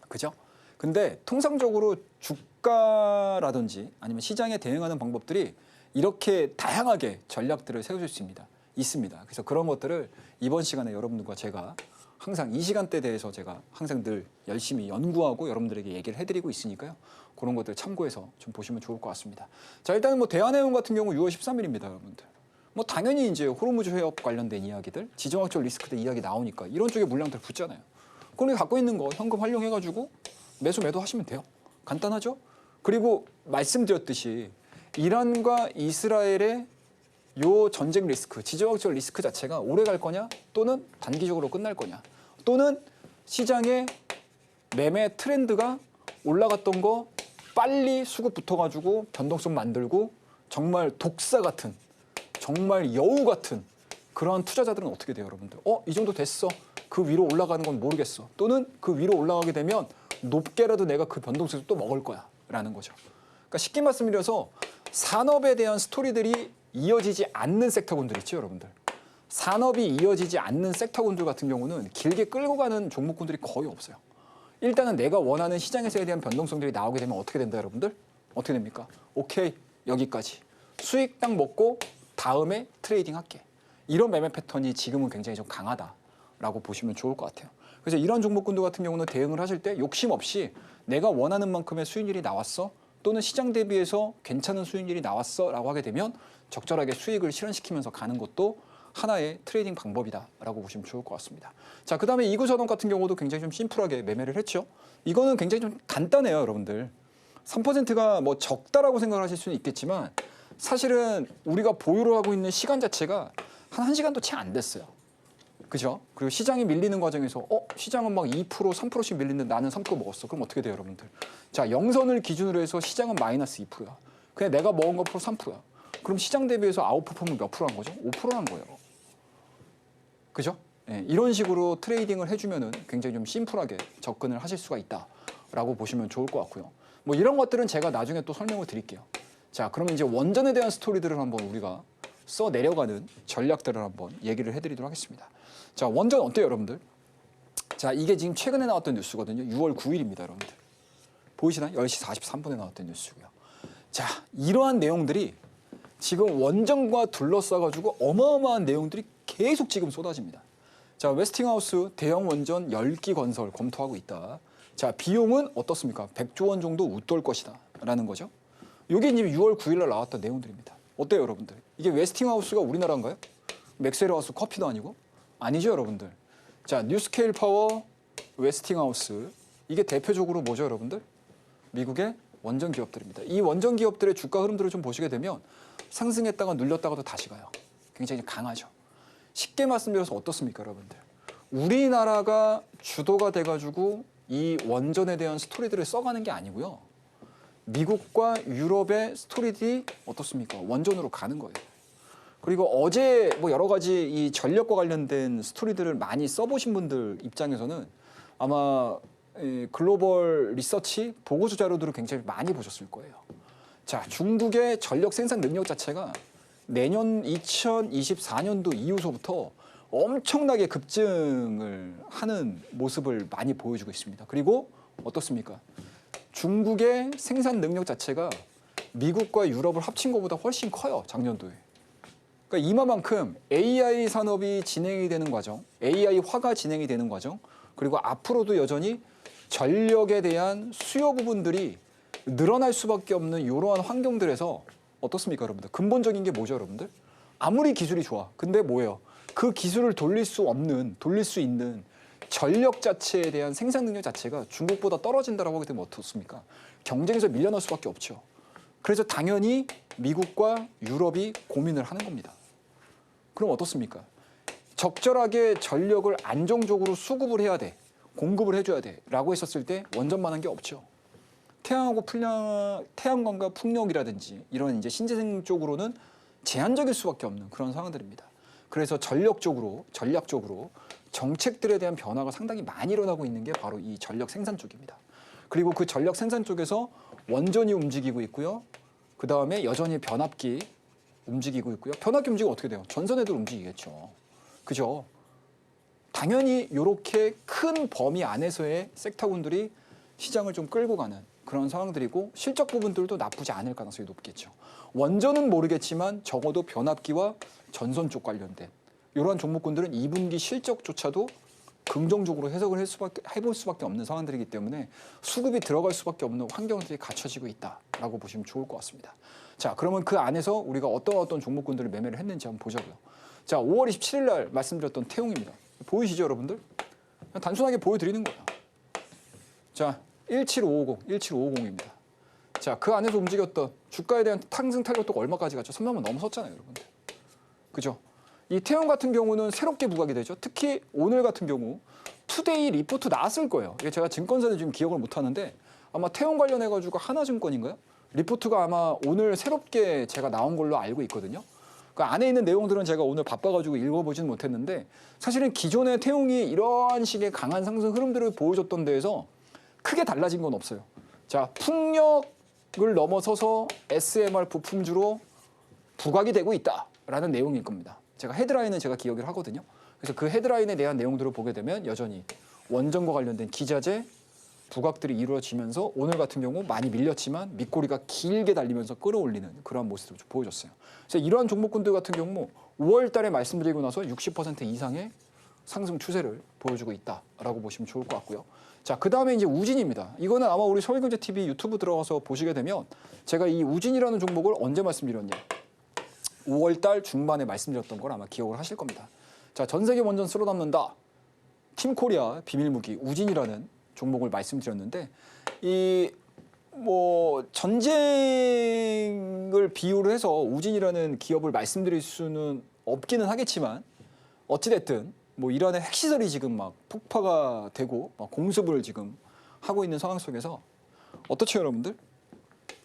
그죠? 근데 통상적으로 주가라든지 아니면 시장에 대응하는 방법들이 이렇게 다양하게 전략들을 세울 수 있습니다. 그래서 그런 것들을 이번 시간에 여러분들과 제가 항상 이 시간대에 대해서 제가 항상 늘 열심히 연구하고 여러분들에게 얘기를 해드리고 있으니까요. 그런 것들 참고해서 좀 보시면 좋을 것 같습니다. 자, 일단은 뭐 대한해운 같은 경우 6월 13일입니다, 여러분들. 뭐 당연히 이제 호르무즈 해협 관련된 이야기들, 지정학적 리스크들 이야기 나오니까 이런 쪽에 물량들 붙잖아요. 그럼 갖고 있는 거 현금 활용해가지고 매도 하시면 돼요. 간단하죠? 그리고 말씀드렸듯이 이란과 이스라엘의 요 전쟁 리스크, 지정학적 리스크 자체가 오래 갈 거냐 또는 단기적으로 끝날 거냐 또는 시장의 매매 트렌드가 올라갔던 거 빨리 수급 붙어가지고 변동성 만들고 정말 독사 같은 정말 여우 같은 그러한 투자자들은 어떻게 돼요, 여러분들? 이 정도 됐어. 그 위로 올라가는 건 모르겠어. 또는 그 위로 올라가게 되면 높게라도 내가 그 변동성을 또 먹을 거야 라는 거죠. 그러니까 쉽게 말씀드려서 산업에 대한 스토리들이 이어지지 않는 섹터군들 있죠, 여러분들. 산업이 이어지지 않는 섹터군들 같은 경우는 길게 끌고 가는 종목군들이 거의 없어요. 일단은 내가 원하는 시장에서에 대한 변동성들이 나오게 되면 어떻게 된다, 여러분들? 어떻게 됩니까? 오케이, 여기까지. 수익 딱 먹고 다음에 트레이딩 할게. 이런 매매 패턴이 지금은 굉장히 좀 강하다라고 보시면 좋을 것 같아요. 그래서 이런 종목군들 같은 경우는 대응을 하실 때 욕심 없이 내가 원하는 만큼의 수익률이 나왔어 또는 시장 대비해서 괜찮은 수익률이 나왔어라고 하게 되면 적절하게 수익을 실현시키면서 가는 것도 하나의 트레이딩 방법이다라고 보시면 좋을 것 같습니다. 자, 그다음에 이구전원 같은 경우도 굉장히 좀 심플하게 매매를 했죠. 이거는 굉장히 좀 간단해요, 여러분들. 3%가 뭐 적다라고 생각을 하실 수는 있겠지만 사실은 우리가 보유를 하고 있는 시간 자체가 한 1시간도 채 안 됐어요. 그죠? 그리고 시장이 밀리는 과정에서 시장은 막 2%, 3%씩 밀리는데 나는 3% 먹었어. 그럼 어떻게 돼요, 여러분들? 자, 영선을 기준으로 해서 시장은 마이너스 2%야. 그냥 내가 먹은 거 프로 3%야. 그럼 시장 대비해서 아웃퍼폼은 몇 프로 한 거죠? 5%한 거예요. 그죠? 네, 이런 식으로 트레이딩을 해주면은 굉장히 좀 심플하게 접근을 하실 수가 있다라고 보시면 좋을 것 같고요. 뭐 이런 것들은 제가 나중에 또 설명을 드릴게요. 자, 그러면 이제 원전에 대한 스토리들을 한번 우리가 써 내려가는 전략들을 한번 얘기를 해드리도록 하겠습니다. 자, 원전 어때요, 여러분들? 자, 이게 지금 최근에 나왔던 뉴스거든요. 6월 9일입니다, 여러분들. 보이시나요? 10시 43분에 나왔던 뉴스고요. 자, 이러한 내용들이 지금 원전과 둘러싸가지고 어마어마한 내용들이 계속 지금 쏟아집니다. 자, 웨스팅하우스 대형 원전 10기 건설 검토하고 있다. 자, 비용은 어떻습니까? 100조 원 정도 웃돌 것이다 라는 거죠. 이게 이제 6월 9일 날 나왔던 내용들입니다. 어때요, 여러분들? 이게 웨스팅하우스가 우리나라인가요? 맥스웰하우스 커피도 아니고? 아니죠, 여러분들. 자, 뉴스케일 파워, 웨스팅하우스. 이게 대표적으로 뭐죠, 여러분들? 미국의 원전 기업들입니다. 이 원전 기업들의 주가 흐름들을 좀 보시게 되면 상승했다가 눌렸다가도 다시 가요. 굉장히 강하죠. 쉽게 말씀드려서 어떻습니까, 여러분들? 우리나라가 주도가 돼가지고 이 원전에 대한 스토리들을 써가는 게 아니고요. 미국과 유럽의 스토리들이 어떻습니까? 원전으로 가는 거예요. 그리고 어제 뭐 여러 가지 이 전력과 관련된 스토리들을 많이 써보신 분들 입장에서는 아마 글로벌 리서치 보고서 자료들을 굉장히 많이 보셨을 거예요. 자, 중국의 전력 생산 능력 자체가 내년 2024년도 이후서부터 엄청나게 급증을 하는 모습을 많이 보여주고 있습니다. 그리고 어떻습니까? 중국의 생산 능력 자체가 미국과 유럽을 합친 것보다 훨씬 커요. 작년도에. 그러니까 이마만큼 AI 산업이 진행이 되는 과정, AI화가 진행이 되는 과정, 그리고 앞으로도 여전히 전력에 대한 수요 부분들이 늘어날 수밖에 없는 이러한 환경들에서 어떻습니까, 여러분들? 근본적인 게 뭐죠, 여러분들? 아무리 기술이 좋아. 근데 뭐예요? 그 기술을 돌릴 수 있는 전력 자체에 대한 생산 능력 자체가 중국보다 떨어진다라고 하게 되면 어떻습니까? 경쟁에서 밀려날 수밖에 없죠. 그래서 당연히 미국과 유럽이 고민을 하는 겁니다. 그럼 어떻습니까? 적절하게 전력을 안정적으로 수급을 해야 돼. 공급을 해줘야 돼. 라고 했었을 때 원전만한 게 없죠. 태양광과 풍력이라든지 이런 이제 신재생 쪽으로는 제한적일 수밖에 없는 그런 상황들입니다. 그래서 전략적으로 정책들에 대한 변화가 상당히 많이 일어나고 있는 게 바로 이 전력 생산 쪽입니다. 그리고 그 전력 생산 쪽에서 원전이 움직이고 있고요. 그 다음에 여전히 변압기 움직이고 있고요. 변압기 움직이면 어떻게 돼요? 전선에도 움직이겠죠. 그죠? 당연히 이렇게 큰 범위 안에서의 섹터군들이 시장을 좀 끌고 가는 그런 상황들이고 실적 부분들도 나쁘지 않을 가능성이 높겠죠. 원전은 모르겠지만 적어도 변압기와 전선 쪽 관련된 이러한 종목군들은 2분기 실적조차도 긍정적으로 해석을 해볼 수밖에 없는 상황들이기 때문에 수급이 들어갈 수밖에 없는 환경들이 갖춰지고 있다라고 보시면 좋을 것 같습니다. 자, 그러면 그 안에서 우리가 어떤 종목군들을 매매를 했는지 한번 보자고요. 자, 5월 27일 날 말씀드렸던 태용입니다. 보이시죠, 여러분들? 그냥 단순하게 보여드리는 거예요. 자, 17550입니다. 자, 그 안에서 움직였던 주가에 대한 상승 탄력도가 얼마까지 갔죠? 3만 원 넘었었잖아요, 여러분들. 그죠? 이 태용 같은 경우는 새롭게 부각이 되죠. 특히 오늘 같은 경우 투데이 리포트 나왔을 거예요. 이게 제가 증권사는 지금 기억을 못 하는데 아마 태용 관련해가지고 하나증권인가요? 리포트가 아마 오늘 새롭게 제가 나온 걸로 알고 있거든요. 그 안에 있는 내용들은 제가 오늘 바빠가지고 읽어보지는 못했는데 사실은 기존의 태용이 이러한 식의 강한 상승 흐름들을 보여줬던 데에서 크게 달라진 건 없어요. 자, 풍력을 넘어서서 SMR 부품주로 부각이 되고 있다라는 내용일 겁니다. 제가 헤드라인은 제가 기억을 하거든요. 그래서 그 헤드라인에 대한 내용들을 보게 되면 여전히 원전과 관련된 기자재 부각들이 이루어지면서 오늘 같은 경우 많이 밀렸지만 밑꼬리가 길게 달리면서 끌어올리는 그런 모습을 보여줬어요. 그래서 이러한 종목군들 같은 경우 5월 달에 말씀드리고 나서 60% 이상의 상승 추세를 보여주고 있다라고 보시면 좋을 것 같고요. 자, 그 다음에 이제 우진입니다. 이거는 아마 우리 서울경제TV 유튜브 들어가서 보시게 되면 제가 이 우진이라는 종목을 언제 말씀드렸냐. 5월 달 중반에 말씀드렸던 걸 아마 기억을 하실 겁니다. 자, 전 세계 원전 쓸어 담는다. 팀코리아 비밀무기 우진이라는 종목을 말씀드렸는데 이 뭐 전쟁을 비유를 해서 우진이라는 기업을 말씀드릴 수는 없기는 하겠지만 어찌됐든 뭐 이란의 핵시설이 지금 막 폭파가 되고 막 공습을 지금 하고 있는 상황 속에서 어떻죠, 여러분들?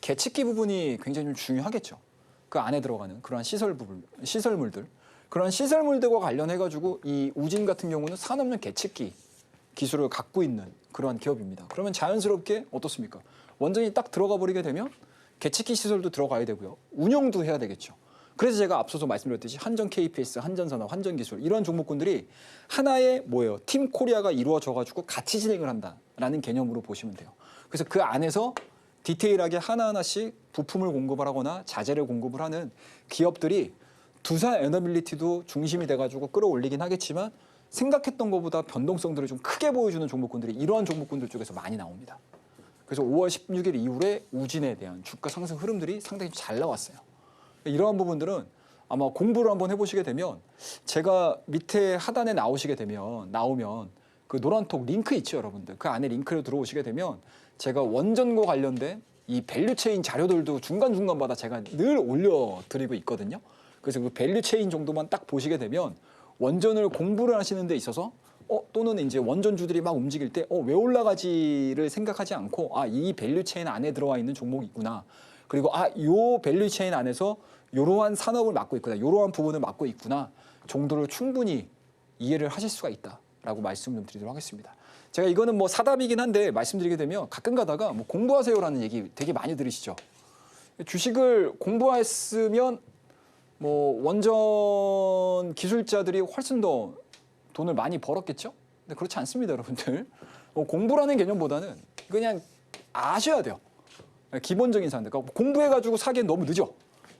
계측기 부분이 굉장히 좀 중요하겠죠. 그 안에 들어가는 그러한 시설물들, 그런 시설물들과 관련해가지고 이 우진 같은 경우는 산업용 계측기 기술을 갖고 있는 그러한 기업입니다. 그러면 자연스럽게 어떻습니까? 원전이 딱 들어가 버리게 되면 계측기 시설도 들어가야 되고요. 운영도 해야 되겠죠. 그래서 제가 앞서서 말씀드렸듯이 한전 KPS, 한전산업, 한전기술 이런 종목군들이 하나의 뭐예요? 팀 코리아가 이루어져가지고 같이 진행을 한다라는 개념으로 보시면 돼요. 그래서 그 안에서 디테일하게 하나하나씩 부품을 공급을 하거나 자재를 공급을 하는 기업들이 두산 에너빌리티도 중심이 돼가지고 끌어올리긴 하겠지만 생각했던 것보다 변동성들을 좀 크게 보여주는 종목군들이 이러한 종목군들 쪽에서 많이 나옵니다. 그래서 5월 16일 이후에 우진에 대한 주가 상승 흐름들이 상당히 잘 나왔어요. 이러한 부분들은 아마 공부를 한번 해보시게 되면 제가 밑에 하단에 나오면 그 노란톡 링크 있죠, 여러분들. 그 안에 링크로 들어오시게 되면 제가 원전과 관련된 이 밸류체인 자료들도 중간중간마다 제가 늘 올려드리고 있거든요. 그래서 그 밸류체인 정도만 딱 보시게 되면 원전을 공부를 하시는 데 있어서 또는 이제 원전주들이 막 움직일 때 왜 올라가지를 생각하지 않고 이 밸류체인 안에 들어와 있는 종목이 있구나. 그리고 요 밸류체인 안에서 이러한 산업을 맡고 있구나. 이러한 부분을 맡고 있구나. 정도를 충분히 이해를 하실 수가 있다라고 말씀 좀 드리도록 하겠습니다. 제가 이거는 뭐 사답이긴 한데 말씀드리게 되면 가끔 가다가 뭐 공부하세요라는 얘기 되게 많이 들으시죠. 주식을 공부했으면 뭐 원전 기술자들이 훨씬 더 돈을 많이 벌었겠죠? 근데 그렇지 않습니다, 여러분들. 공부라는 개념보다는 그냥 아셔야 돼요. 기본적인 사람들. 그러니까 공부해가지고 사기엔 너무 늦어.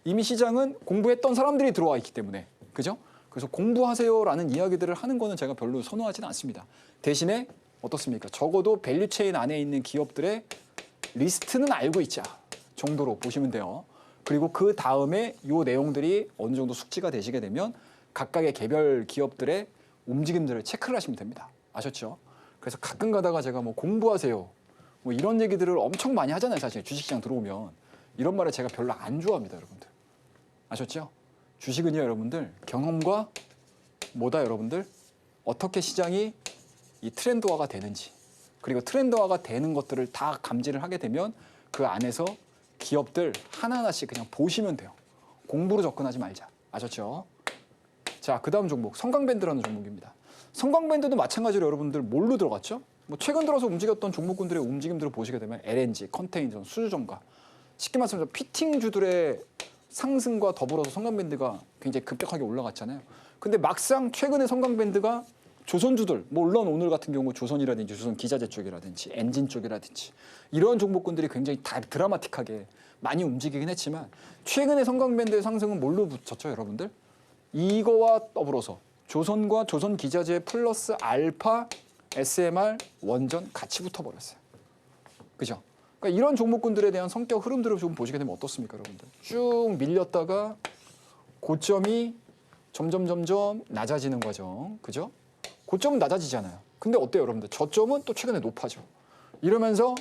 이미 시장은 공부했던 사람들이 들어와 있기 때문에. 그죠? 그래서 공부하세요라는 이야기들을 하는 거는 제가 별로 선호하지는 않습니다. 대신에 어떻습니까? 적어도 밸류체인 안에 있는 기업들의 리스트는 알고 있자 정도로 보시면 돼요. 그리고 그 다음에 이 내용들이 어느 정도 숙지가 되시게 되면 각각의 개별 기업들의 움직임들을 체크를 하시면 됩니다. 아셨죠? 그래서 가끔 가다가 제가 뭐 공부하세요. 뭐 이런 얘기들을 엄청 많이 하잖아요. 사실 주식시장 들어오면. 이런 말을 제가 별로 안 좋아합니다. 여러분들. 아셨죠? 주식은요. 여러분들 경험과 뭐다 여러분들? 어떻게 시장이 이 트렌드화가 되는지 그리고 트렌드화가 되는 것들을 다 감지를 하게 되면 그 안에서 기업들 하나하나씩 그냥 보시면 돼요. 공부로 접근하지 말자. 아셨죠? 자, 그 다음 종목 성광밴드라는 종목입니다. 성광밴드도 마찬가지로 여러분들 뭘로 들어갔죠? 뭐 최근 들어서 움직였던 종목군들의 움직임들을 보시게 되면 LNG, 컨테이너, 수주전가 쉽게 말씀드리면 피팅주들의 상승과 더불어서 성광밴드가 굉장히 급격하게 올라갔잖아요. 근데 막상 최근에 성광밴드가 조선주들, 뭐 물론 오늘 같은 경우 조선이라든지 조선 기자재 쪽이라든지 엔진 쪽이라든지 이런 종목군들이 굉장히 다 드라마틱하게 많이 움직이긴 했지만 최근에 성광밴드의 상승은 뭘로 붙였죠, 여러분들? 이거와 더불어서 조선과 조선 기자재 플러스 알파, SMR, 원전 같이 붙어버렸어요. 그죠? 그러니까 이런 종목군들에 대한 성격 흐름들을 좀 보시게 되면 어떻습니까, 여러분들? 쭉 밀렸다가 고점이 점점 낮아지는 과정, 그죠? 고점은 낮아지잖아요. 근데 어때요, 여러분들? 저점은 또 최근에 높아져. 이러면서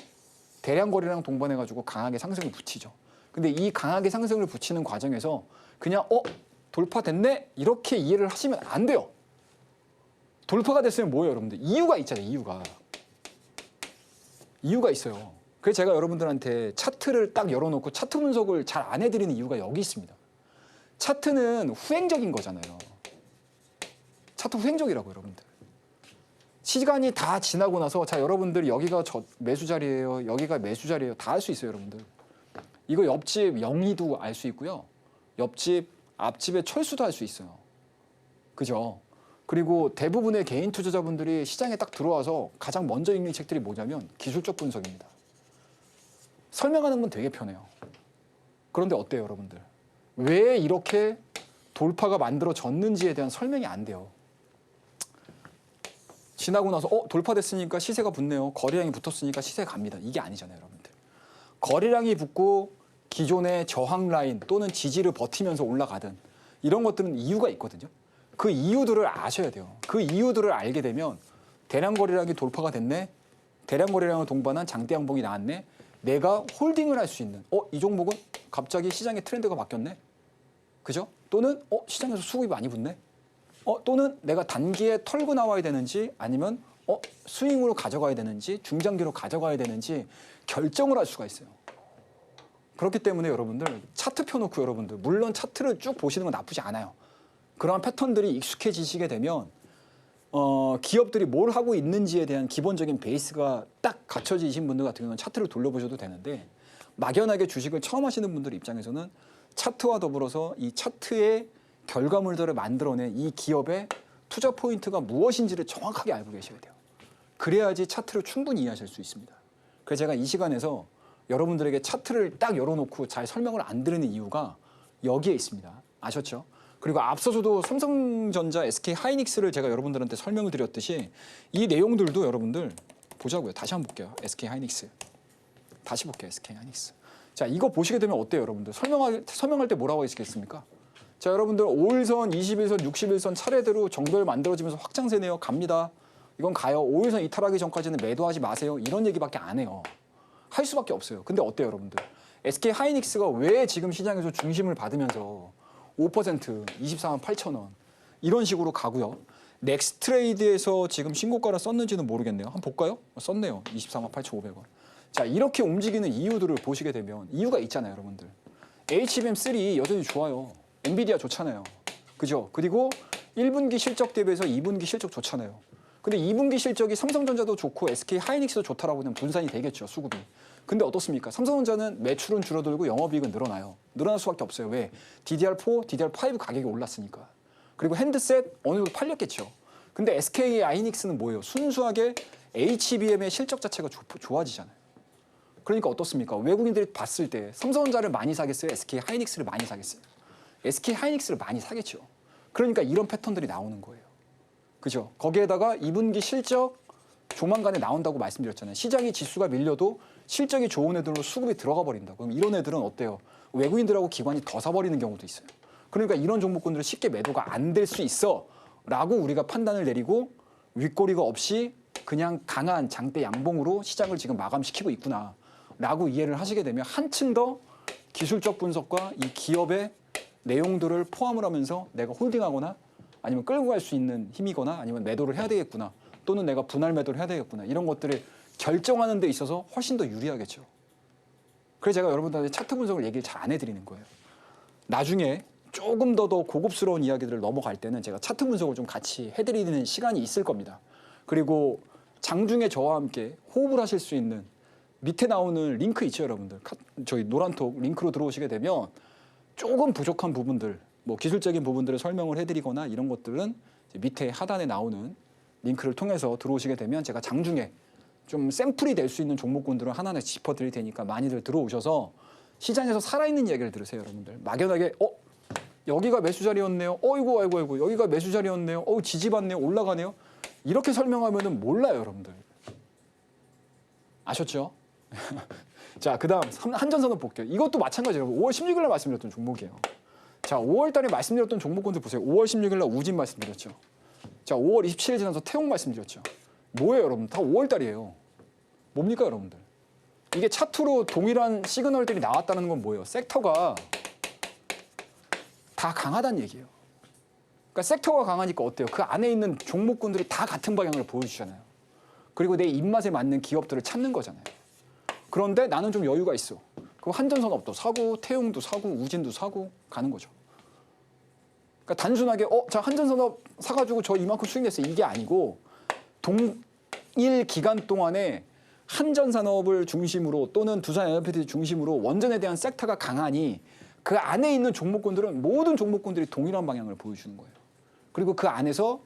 대량 거래량 동반해가지고 강하게 상승을 붙이죠. 근데 이 강하게 상승을 붙이는 과정에서 그냥 돌파됐네? 이렇게 이해를 하시면 안 돼요. 돌파가 됐으면 뭐예요, 여러분들? 이유가 있잖아요, 이유가. 이유가 있어요. 그래서 제가 여러분들한테 차트를 딱 열어놓고 차트 분석을 잘 안 해드리는 이유가 여기 있습니다. 차트는 후행적인 거잖아요. 차트 후행적이라고 여러분들. 시간이 다 지나고 나서 자 여러분들 여기가 매수 자리예요. 여기가 매수 자리예요. 다 알 수 있어요, 여러분들. 이거 옆집 영희도 알 수 있고요. 옆집 앞집의 철수도 할 수 있어요. 그죠? 그리고 대부분의 개인 투자자분들이 시장에 딱 들어와서 가장 먼저 읽는 책들이 뭐냐면 기술적 분석입니다. 설명하는 건 되게 편해요. 그런데 어때요, 여러분들? 왜 이렇게 돌파가 만들어졌는지에 대한 설명이 안 돼요. 지나고 나서 돌파됐으니까 시세가 붙네요. 거래량이 붙었으니까 시세 갑니다. 이게 아니잖아요, 여러분들. 거래량이 붙고 기존의 저항 라인 또는 지지를 버티면서 올라가든 이런 것들은 이유가 있거든요. 그 이유들을 아셔야 돼요. 그 이유들을 알게 되면 대량 거래량이 돌파가 됐네. 대량 거래량을 동반한 장대 양봉이 나왔네. 내가 홀딩을 할 수 있는 이 종목은 갑자기 시장의 트렌드가 바뀌었네. 그죠? 또는 시장에서 수급이 많이 붙네. 또는 내가 단기에 털고 나와야 되는지 아니면 스윙으로 가져가야 되는지 중장기로 가져가야 되는지 결정을 할 수가 있어요. 그렇기 때문에 여러분들 차트 펴놓고 여러분들 물론 차트를 쭉 보시는 건 나쁘지 않아요. 그러한 패턴들이 익숙해지시게 되면 기업들이 뭘 하고 있는지에 대한 기본적인 베이스가 딱 갖춰지신 분들 같은 경우는 차트를 돌려보셔도 되는데 막연하게 주식을 처음 하시는 분들 입장에서는 차트와 더불어서 이 차트의 결과물들을 만들어낸 이 기업의 투자 포인트가 무엇인지를 정확하게 알고 계셔야 돼요. 그래야지 차트를 충분히 이해하실 수 있습니다. 그래서 제가 이 시간에서 여러분들에게 차트를 딱 열어놓고 잘 설명을 안 드리는 이유가 여기에 있습니다. 아셨죠? 그리고 앞서서도 삼성전자, SK 하이닉스를 제가 여러분들한테 설명을 드렸듯이 이 내용들도 여러분들 보자고요. 다시 한번 볼게요. SK 하이닉스. 다시 볼게요. SK 하이닉스. 자, 이거 보시게 되면 어때요, 여러분들? 설명할 때 뭐라고 했겠습니까? 자, 여러분들 5일선, 21선, 61선 차례대로 정별 만들어지면서 확장세네요. 갑니다. 이건 가요. 5일선 이탈하기 전까지는 매도하지 마세요. 이런 얘기밖에 안 해요. 할 수밖에 없어요. 근데 어때요, 여러분들? SK 하이닉스가 왜 지금 시장에서 중심을 받으면서 5%, 24만 8천 원 이런 식으로 가고요. 넥스트레이드에서 지금 신고가를 썼는지는 모르겠네요. 한번 볼까요? 썼네요. 24만 8,500원. 자, 이렇게 움직이는 이유들을 보시게 되면 이유가 있잖아요, 여러분들. HBM3 여전히 좋아요. 엔비디아 좋잖아요. 그죠? 그리고 1분기 실적 대비해서 2분기 실적 좋잖아요. 근데 2분기 실적이 삼성전자도 좋고 SK 하이닉스도 좋다라고 하면 분산이 되겠죠, 수급이. 근데 어떻습니까? 삼성전자는 매출은 줄어들고 영업이익은 늘어나요. 늘어날 수밖에 없어요. 왜? DDR4, DDR5 가격이 올랐으니까. 그리고 핸드셋 어느 정도 팔렸겠죠. 근데 SK 하이닉스는 뭐예요? 순수하게 HBM의 실적 자체가 좋아지잖아요. 그러니까 어떻습니까? 외국인들이 봤을 때 삼성전자를 많이 사겠어요? SK 하이닉스를 많이 사겠어요? SK 하이닉스를 많이 사겠죠. 그러니까 이런 패턴들이 나오는 거예요. 그죠? 거기에다가 2분기 실적 조만간에 나온다고 말씀드렸잖아요. 시장이 지수가 밀려도 실적이 좋은 애들로 수급이 들어가 버린다고. 그럼 이런 애들은 어때요? 외국인들하고 기관이 더 사버리는 경우도 있어요. 그러니까 이런 종목군들은 쉽게 매도가 안 될 수 있어 라고 우리가 판단을 내리고 윗꼬리가 없이 그냥 강한 장대 양봉으로 시장을 지금 마감시키고 있구나 라고 이해를 하시게 되면 한층 더 기술적 분석과 이 기업의 내용들을 포함을 하면서 내가 홀딩하거나 아니면 끌고 갈 수 있는 힘이거나 아니면 매도를 해야 되겠구나 또는 내가 분할 매도를 해야 되겠구나 이런 것들을 결정하는 데 있어서 훨씬 더 유리하겠죠. 그래서 제가 여러분들한테 차트 분석을 얘기를 잘 안 해드리는 거예요. 나중에 조금 더 고급스러운 이야기들을 넘어갈 때는 제가 차트 분석을 좀 같이 해드리는 시간이 있을 겁니다. 그리고 장중에 저와 함께 호흡을 하실 수 있는 밑에 나오는 링크 있죠, 여러분들. 저희 노란톡 링크로 들어오시게 되면 조금 부족한 부분들, 뭐 기술적인 부분들을 설명을 해드리거나 이런 것들은 밑에 하단에 나오는 링크를 통해서 들어오시게 되면 제가 장중에 좀 샘플이 될 수 있는 종목군들을 하나하나 짚어드릴 테니까 많이들 들어오셔서 시장에서 살아있는 이야기를 들으세요, 여러분들. 막연하게 여기가 매수 자리였네요. 아이고 여기가 매수 자리였네요. 지지받네요. 올라가네요. 이렇게 설명하면은 몰라요, 여러분들. 아셨죠? 자, 그다음 한전산업 볼게요. 이것도 마찬가지예요. 5월 16일 날 말씀드렸던 종목이에요. 자, 5월 달에 말씀드렸던 종목군들 보세요. 5월 16일 날 우진 말씀드렸죠. 자, 5월 27일 지나서 태용 말씀드렸죠. 뭐예요, 여러분? 다 5월 달이에요. 뭡니까, 여러분들? 이게 차트로 동일한 시그널들이 나왔다는 건 뭐예요? 섹터가 다 강하다는 얘기예요. 그러니까 섹터가 강하니까 어때요? 그 안에 있는 종목군들이 다 같은 방향을 보여주잖아요. 그리고 내 입맛에 맞는 기업들을 찾는 거잖아요. 그런데 나는 좀 여유가 있어. 그럼 한전산업도 사고 태용도 사고 우진도 사고 가는 거죠. 그러니까 단순하게 자 한전산업 사가지고 저 이만큼 수익 냈어요. 이게 아니고 동일 기간 동안에 한전산업을 중심으로 또는 두산에너지를 중심으로 원전에 대한 섹터가 강하니 그 안에 있는 종목군들은 모든 종목군들이 동일한 방향을 보여주는 거예요. 그리고 그 안에서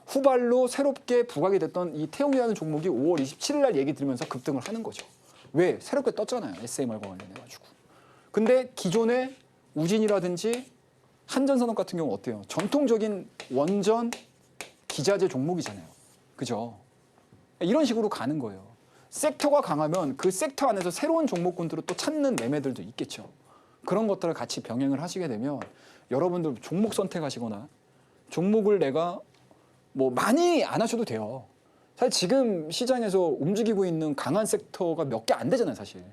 후발로 새롭게 부각이 됐던 이 태용이라는 종목이 5월 27일 날 얘기 들으면서 급등을 하는 거죠. 왜? 새롭게 떴잖아요. SMR과 관련해가지고. 근데 기존의 우진이라든지 한전산업 같은 경우 어때요? 전통적인 원전 기자재 종목이잖아요. 그죠? 이런 식으로 가는 거예요. 섹터가 강하면 그 섹터 안에서 새로운 종목군들을 또 찾는 매매들도 있겠죠. 그런 것들을 같이 병행을 하시게 되면 여러분들 종목 선택하시거나 종목을 내가 뭐 많이 안 하셔도 돼요. 사실 지금 시장에서 움직이고 있는 강한 섹터가 몇 개 안 되잖아요, 사실.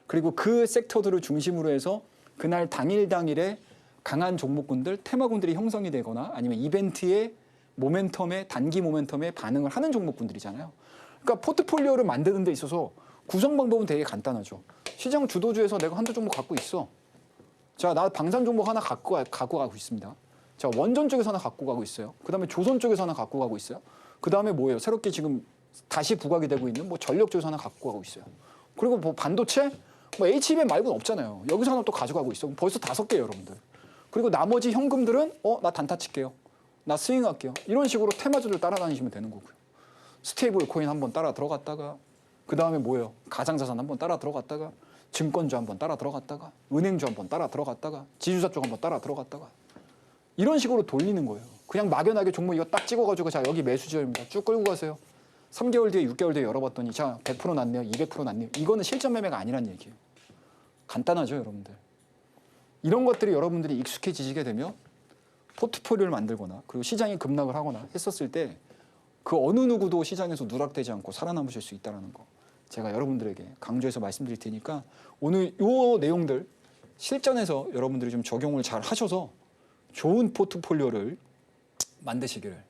그리고 그 섹터들을 중심으로 해서 그날 당일에 강한 종목군들, 테마군들이 형성이 되거나 아니면 이벤트의 모멘텀에 단기 모멘텀에 반응을 하는 종목군들이잖아요. 그러니까 포트폴리오를 만드는 데 있어서 구성 방법은 되게 간단하죠. 시장 주도주에서 내가 한두 종목 갖고 있어. 자, 나 방산 종목 하나 갖고 가고 있습니다. 자, 원전 쪽에서 하나 갖고 가고 있어요. 그다음에 조선 쪽에서 하나 갖고 가고 있어요. 그다음에 뭐예요? 새롭게 지금 다시 부각이 되고 있는 뭐 전력 쪽에서 하나 갖고 가고 있어요. 그리고 뭐 반도체, 뭐 HBM 말고는 없잖아요. 여기서 하나 또 가져가고 있어. 벌써 5개 여러분들. 그리고 나머지 현금들은 나 단타 칠게요. 나 스윙할게요. 이런 식으로 테마주를 따라다니시면 되는 거고요. 스테이블 코인 한번 따라 들어갔다가 그다음에 뭐예요? 가상자산 한번 따라 들어갔다가 증권주 한번 따라 들어갔다가 은행주 한번 따라 들어갔다가 지주사 쪽 한번 따라 들어갔다가 이런 식으로 돌리는 거예요. 그냥 막연하게 종목 이거 딱 찍어가지고 자 여기 매수 지점입니다. 쭉 끌고 가세요. 3개월 뒤에 6개월 뒤에 열어봤더니 자 100% 났네요. 200% 났네요. 이거는 실전 매매가 아니란 얘기예요. 간단하죠, 여러분들. 이런 것들이 여러분들이 익숙해지시게 되면 포트폴리오를 만들거나 그리고 시장이 급락을 하거나 했었을 때 그 어느 누구도 시장에서 누락되지 않고 살아남으실 수 있다는 거 제가 여러분들에게 강조해서 말씀드릴 테니까 오늘 이 내용들 실전에서 여러분들이 좀 적용을 잘 하셔서 좋은 포트폴리오를 만드시기를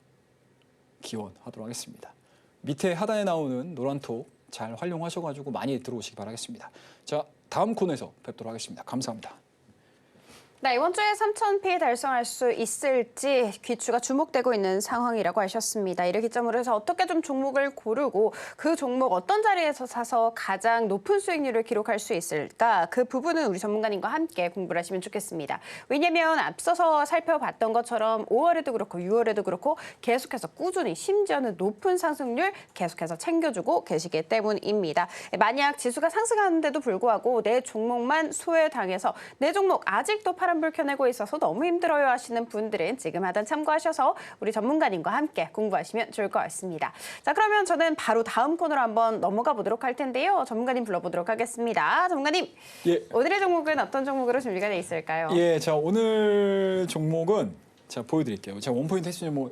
기원하도록 하겠습니다. 밑에 하단에 나오는 노란톡 잘 활용하셔가지고 많이 들어오시기 바라겠습니다. 자, 다음 코너에서 뵙도록 하겠습니다. 감사합니다. 네, 이번 주에 3,000피 달성할 수 있을지 귀추가 주목되고 있는 상황이라고 하셨습니다. 이를 기점으로 해서 어떻게 좀 종목을 고르고 그 종목 어떤 자리에서 사서 가장 높은 수익률을 기록할 수 있을까? 그 부분은 우리 전문가님과 함께 공부를 하시면 좋겠습니다. 왜냐하면 앞서서 살펴봤던 것처럼 5월에도 그렇고 6월에도 그렇고 계속해서 꾸준히 심지어는 높은 상승률 계속해서 챙겨주고 계시기 때문입니다. 만약 지수가 상승하는데도 불구하고 내 종목만 소외당해서 내 종목 아직도 파란불 켜내고 있어서 너무 힘들어요 하시는 분들은 지금 하단 참고하셔서 우리 전문가님과 함께 공부하시면 좋을 것 같습니다. 자, 그러면 저는 바로 다음 코너로 한번 넘어가 보도록 할 텐데요. 전문가님 불러보도록 하겠습니다. 전문가님, 예. 오늘의 종목은 어떤 종목으로 준비가 돼 있을까요? 예, 자 오늘 종목은 제가 보여드릴게요. 제가 원포인트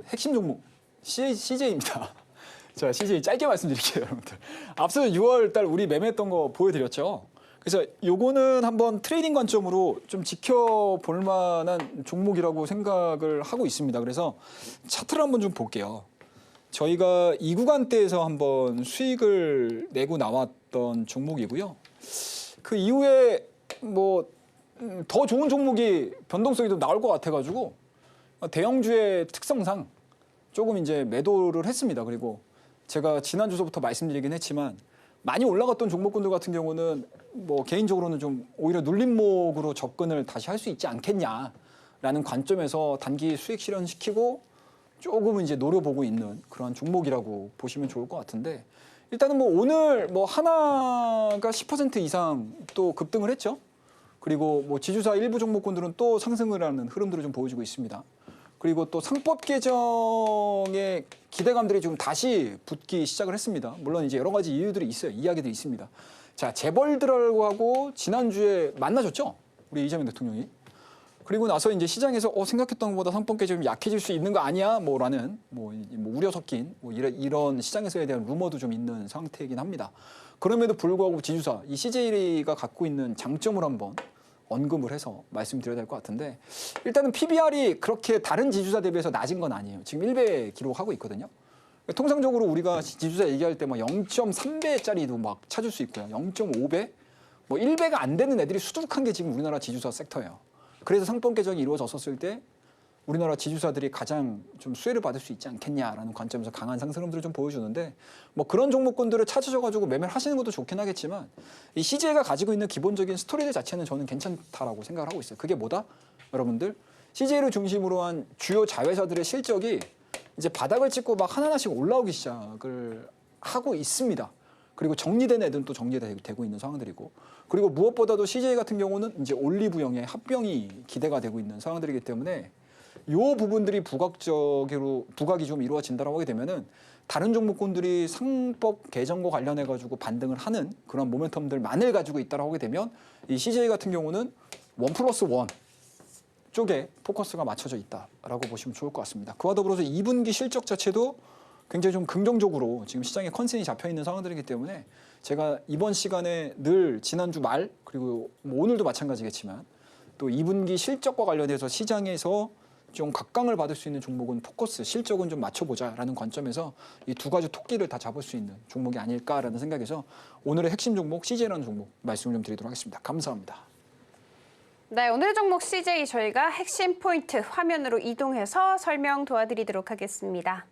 핵심 종목 CJ입니다. 자, CJ 짧게 말씀드릴게요, 여러분들. 앞서 6월 달 우리 매매했던 거 보여드렸죠. 그래서 요거는 한번 트레이딩 관점으로 좀 지켜볼 만한 종목이라고 생각을 하고 있습니다. 그래서 차트를 한번 좀 볼게요. 저희가 이 구간대에서 한번 수익을 내고 나왔던 종목이고요. 그 이후에 뭐 더 좋은 종목이 변동성이 좀 나올 것 같아가지고 대형주의 특성상 조금 이제 매도를 했습니다. 그리고 제가 지난 주서부터 말씀드리긴 했지만 많이 올라갔던 종목군들 같은 경우는 뭐 개인적으로는 좀 오히려 눌림목으로 접근을 다시 할 수 있지 않겠냐라는 관점에서 단기 수익 실현시키고 조금은 이제 노려보고 있는 그런 종목이라고 보시면 좋을 것 같은데, 일단은 뭐 오늘 뭐 하나가 10% 이상 또 급등을 했죠. 그리고 뭐 지주사 일부 종목군들은 또 상승을 하는 흐름들을 좀 보여주고 있습니다. 그리고 또 상법 개정의 기대감들이 좀 다시 붙기 시작을 했습니다. 물론 이제 여러 가지 이유들이 있어요. 이야기들이 있습니다. 자, 재벌들하고 지난주에 만나줬죠. 우리 이재명 대통령이. 그리고 나서 이제 시장에서 생각했던 것보다 상법 개정이 약해질 수 있는 거 아니야? 뭐라는 뭐 우려 섞인 뭐 이런 시장에서에 대한 루머도 좀 있는 상태이긴 합니다. 그럼에도 불구하고 지주사 이 CJ가 갖고 있는 장점을 한번 언급을 해서 말씀드려야 될 것 같은데, 일단은 PBR이 그렇게 다른 지주사 대비해서 낮은 건 아니에요. 지금 1배 기록하고 있거든요. 통상적으로 우리가 지주사 얘기할 때 뭐 0.3배짜리도 막 찾을 수 있고요. 0.5배, 뭐 1배가 안 되는 애들이 수두룩한 게 지금 우리나라 지주사 섹터예요. 그래서 상법 개정이 이루어졌었을 때 우리나라 지주사들이 가장 좀 수혜를 받을 수 있지 않겠냐라는 관점에서 강한 상승 흐름들을 좀 보여주는데, 뭐 그런 종목군들을 찾으셔가지고 매매를 하시는 것도 좋긴 하겠지만 이 CJ가 가지고 있는 기본적인 스토리들 자체는 저는 괜찮다라고 생각을 하고 있어요. 그게 뭐다? 여러분들, CJ를 중심으로 한 주요 자회사들의 실적이 이제 바닥을 찍고 막 하나하나씩 올라오기 시작을 하고 있습니다. 그리고 정리된 애들은 또 정리되고 있는 상황들이고, 그리고 무엇보다도 CJ 같은 경우는 이제 올리브영의 합병이 기대가 되고 있는 상황들이기 때문에 이 부분들이 부각이 좀 이루어진다라고 하게 되면은 다른 종목군들이 상법 개정과 관련해 가지고 반등을 하는 그런 모멘텀들만을 가지고 있다라고 하게 되면 이 CJ 같은 경우는 1+1 쪽에 포커스가 맞춰져 있다라고 보시면 좋을 것 같습니다. 그와 더불어서 2분기 실적 자체도 굉장히 좀 긍정적으로 지금 시장에 컨센이 잡혀 있는 상황들이기 때문에 제가 이번 시간에 늘 지난주 말 그리고 뭐 오늘도 마찬가지겠지만 또 2분기 실적과 관련해서 시장에서 좀 각광을 받을 수 있는 종목은 포커스, 실적은 좀 맞춰보자라는 관점에서 이 두 가지 토끼를 다 잡을 수 있는 종목이 아닐까라는 생각에서 오늘의 핵심 종목 CJ라는 종목 말씀을 좀 드리도록 하겠습니다. 감사합니다. 네, 오늘의 종목 CJ 저희가 핵심 포인트 화면으로 이동해서 설명 도와드리도록 하겠습니다.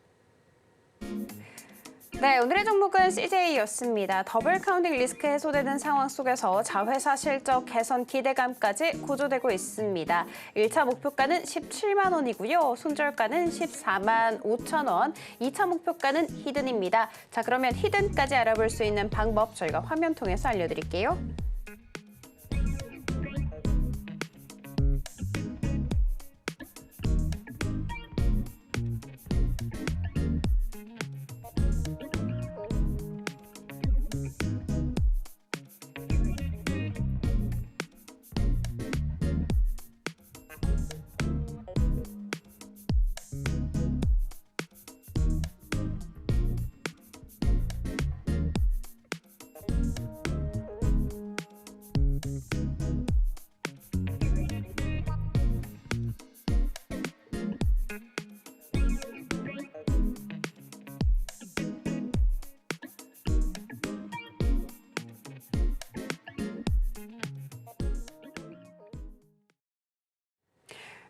네, 오늘의 종목은 CJ였습니다. 더블 카운팅 리스크 해소되는 상황 속에서 자회사 실적 개선 기대감까지 고조되고 있습니다. 1차 목표가는 17만 원이고요. 손절가는 14만 5천 원. 2차 목표가는 히든입니다. 자, 그러면 히든까지 알아볼 수 있는 방법 저희가 화면 통해서 알려드릴게요.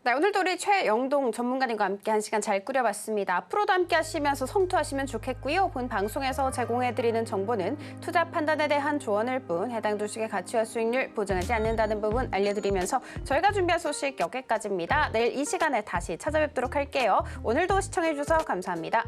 네, 오늘도 우리 최영동 전문가님과 함께 한 시간 잘 꾸려봤습니다. 앞으로도 함께 하시면서 성투하시면 좋겠고요. 본 방송에서 제공해드리는 정보는 투자 판단에 대한 조언일 뿐 해당 주식의 가치와 수익률 보장하지 않는다는 부분 알려드리면서 저희가 준비한 소식 여기까지입니다. 내일 이 시간에 다시 찾아뵙도록 할게요. 오늘도 시청해주셔서 감사합니다.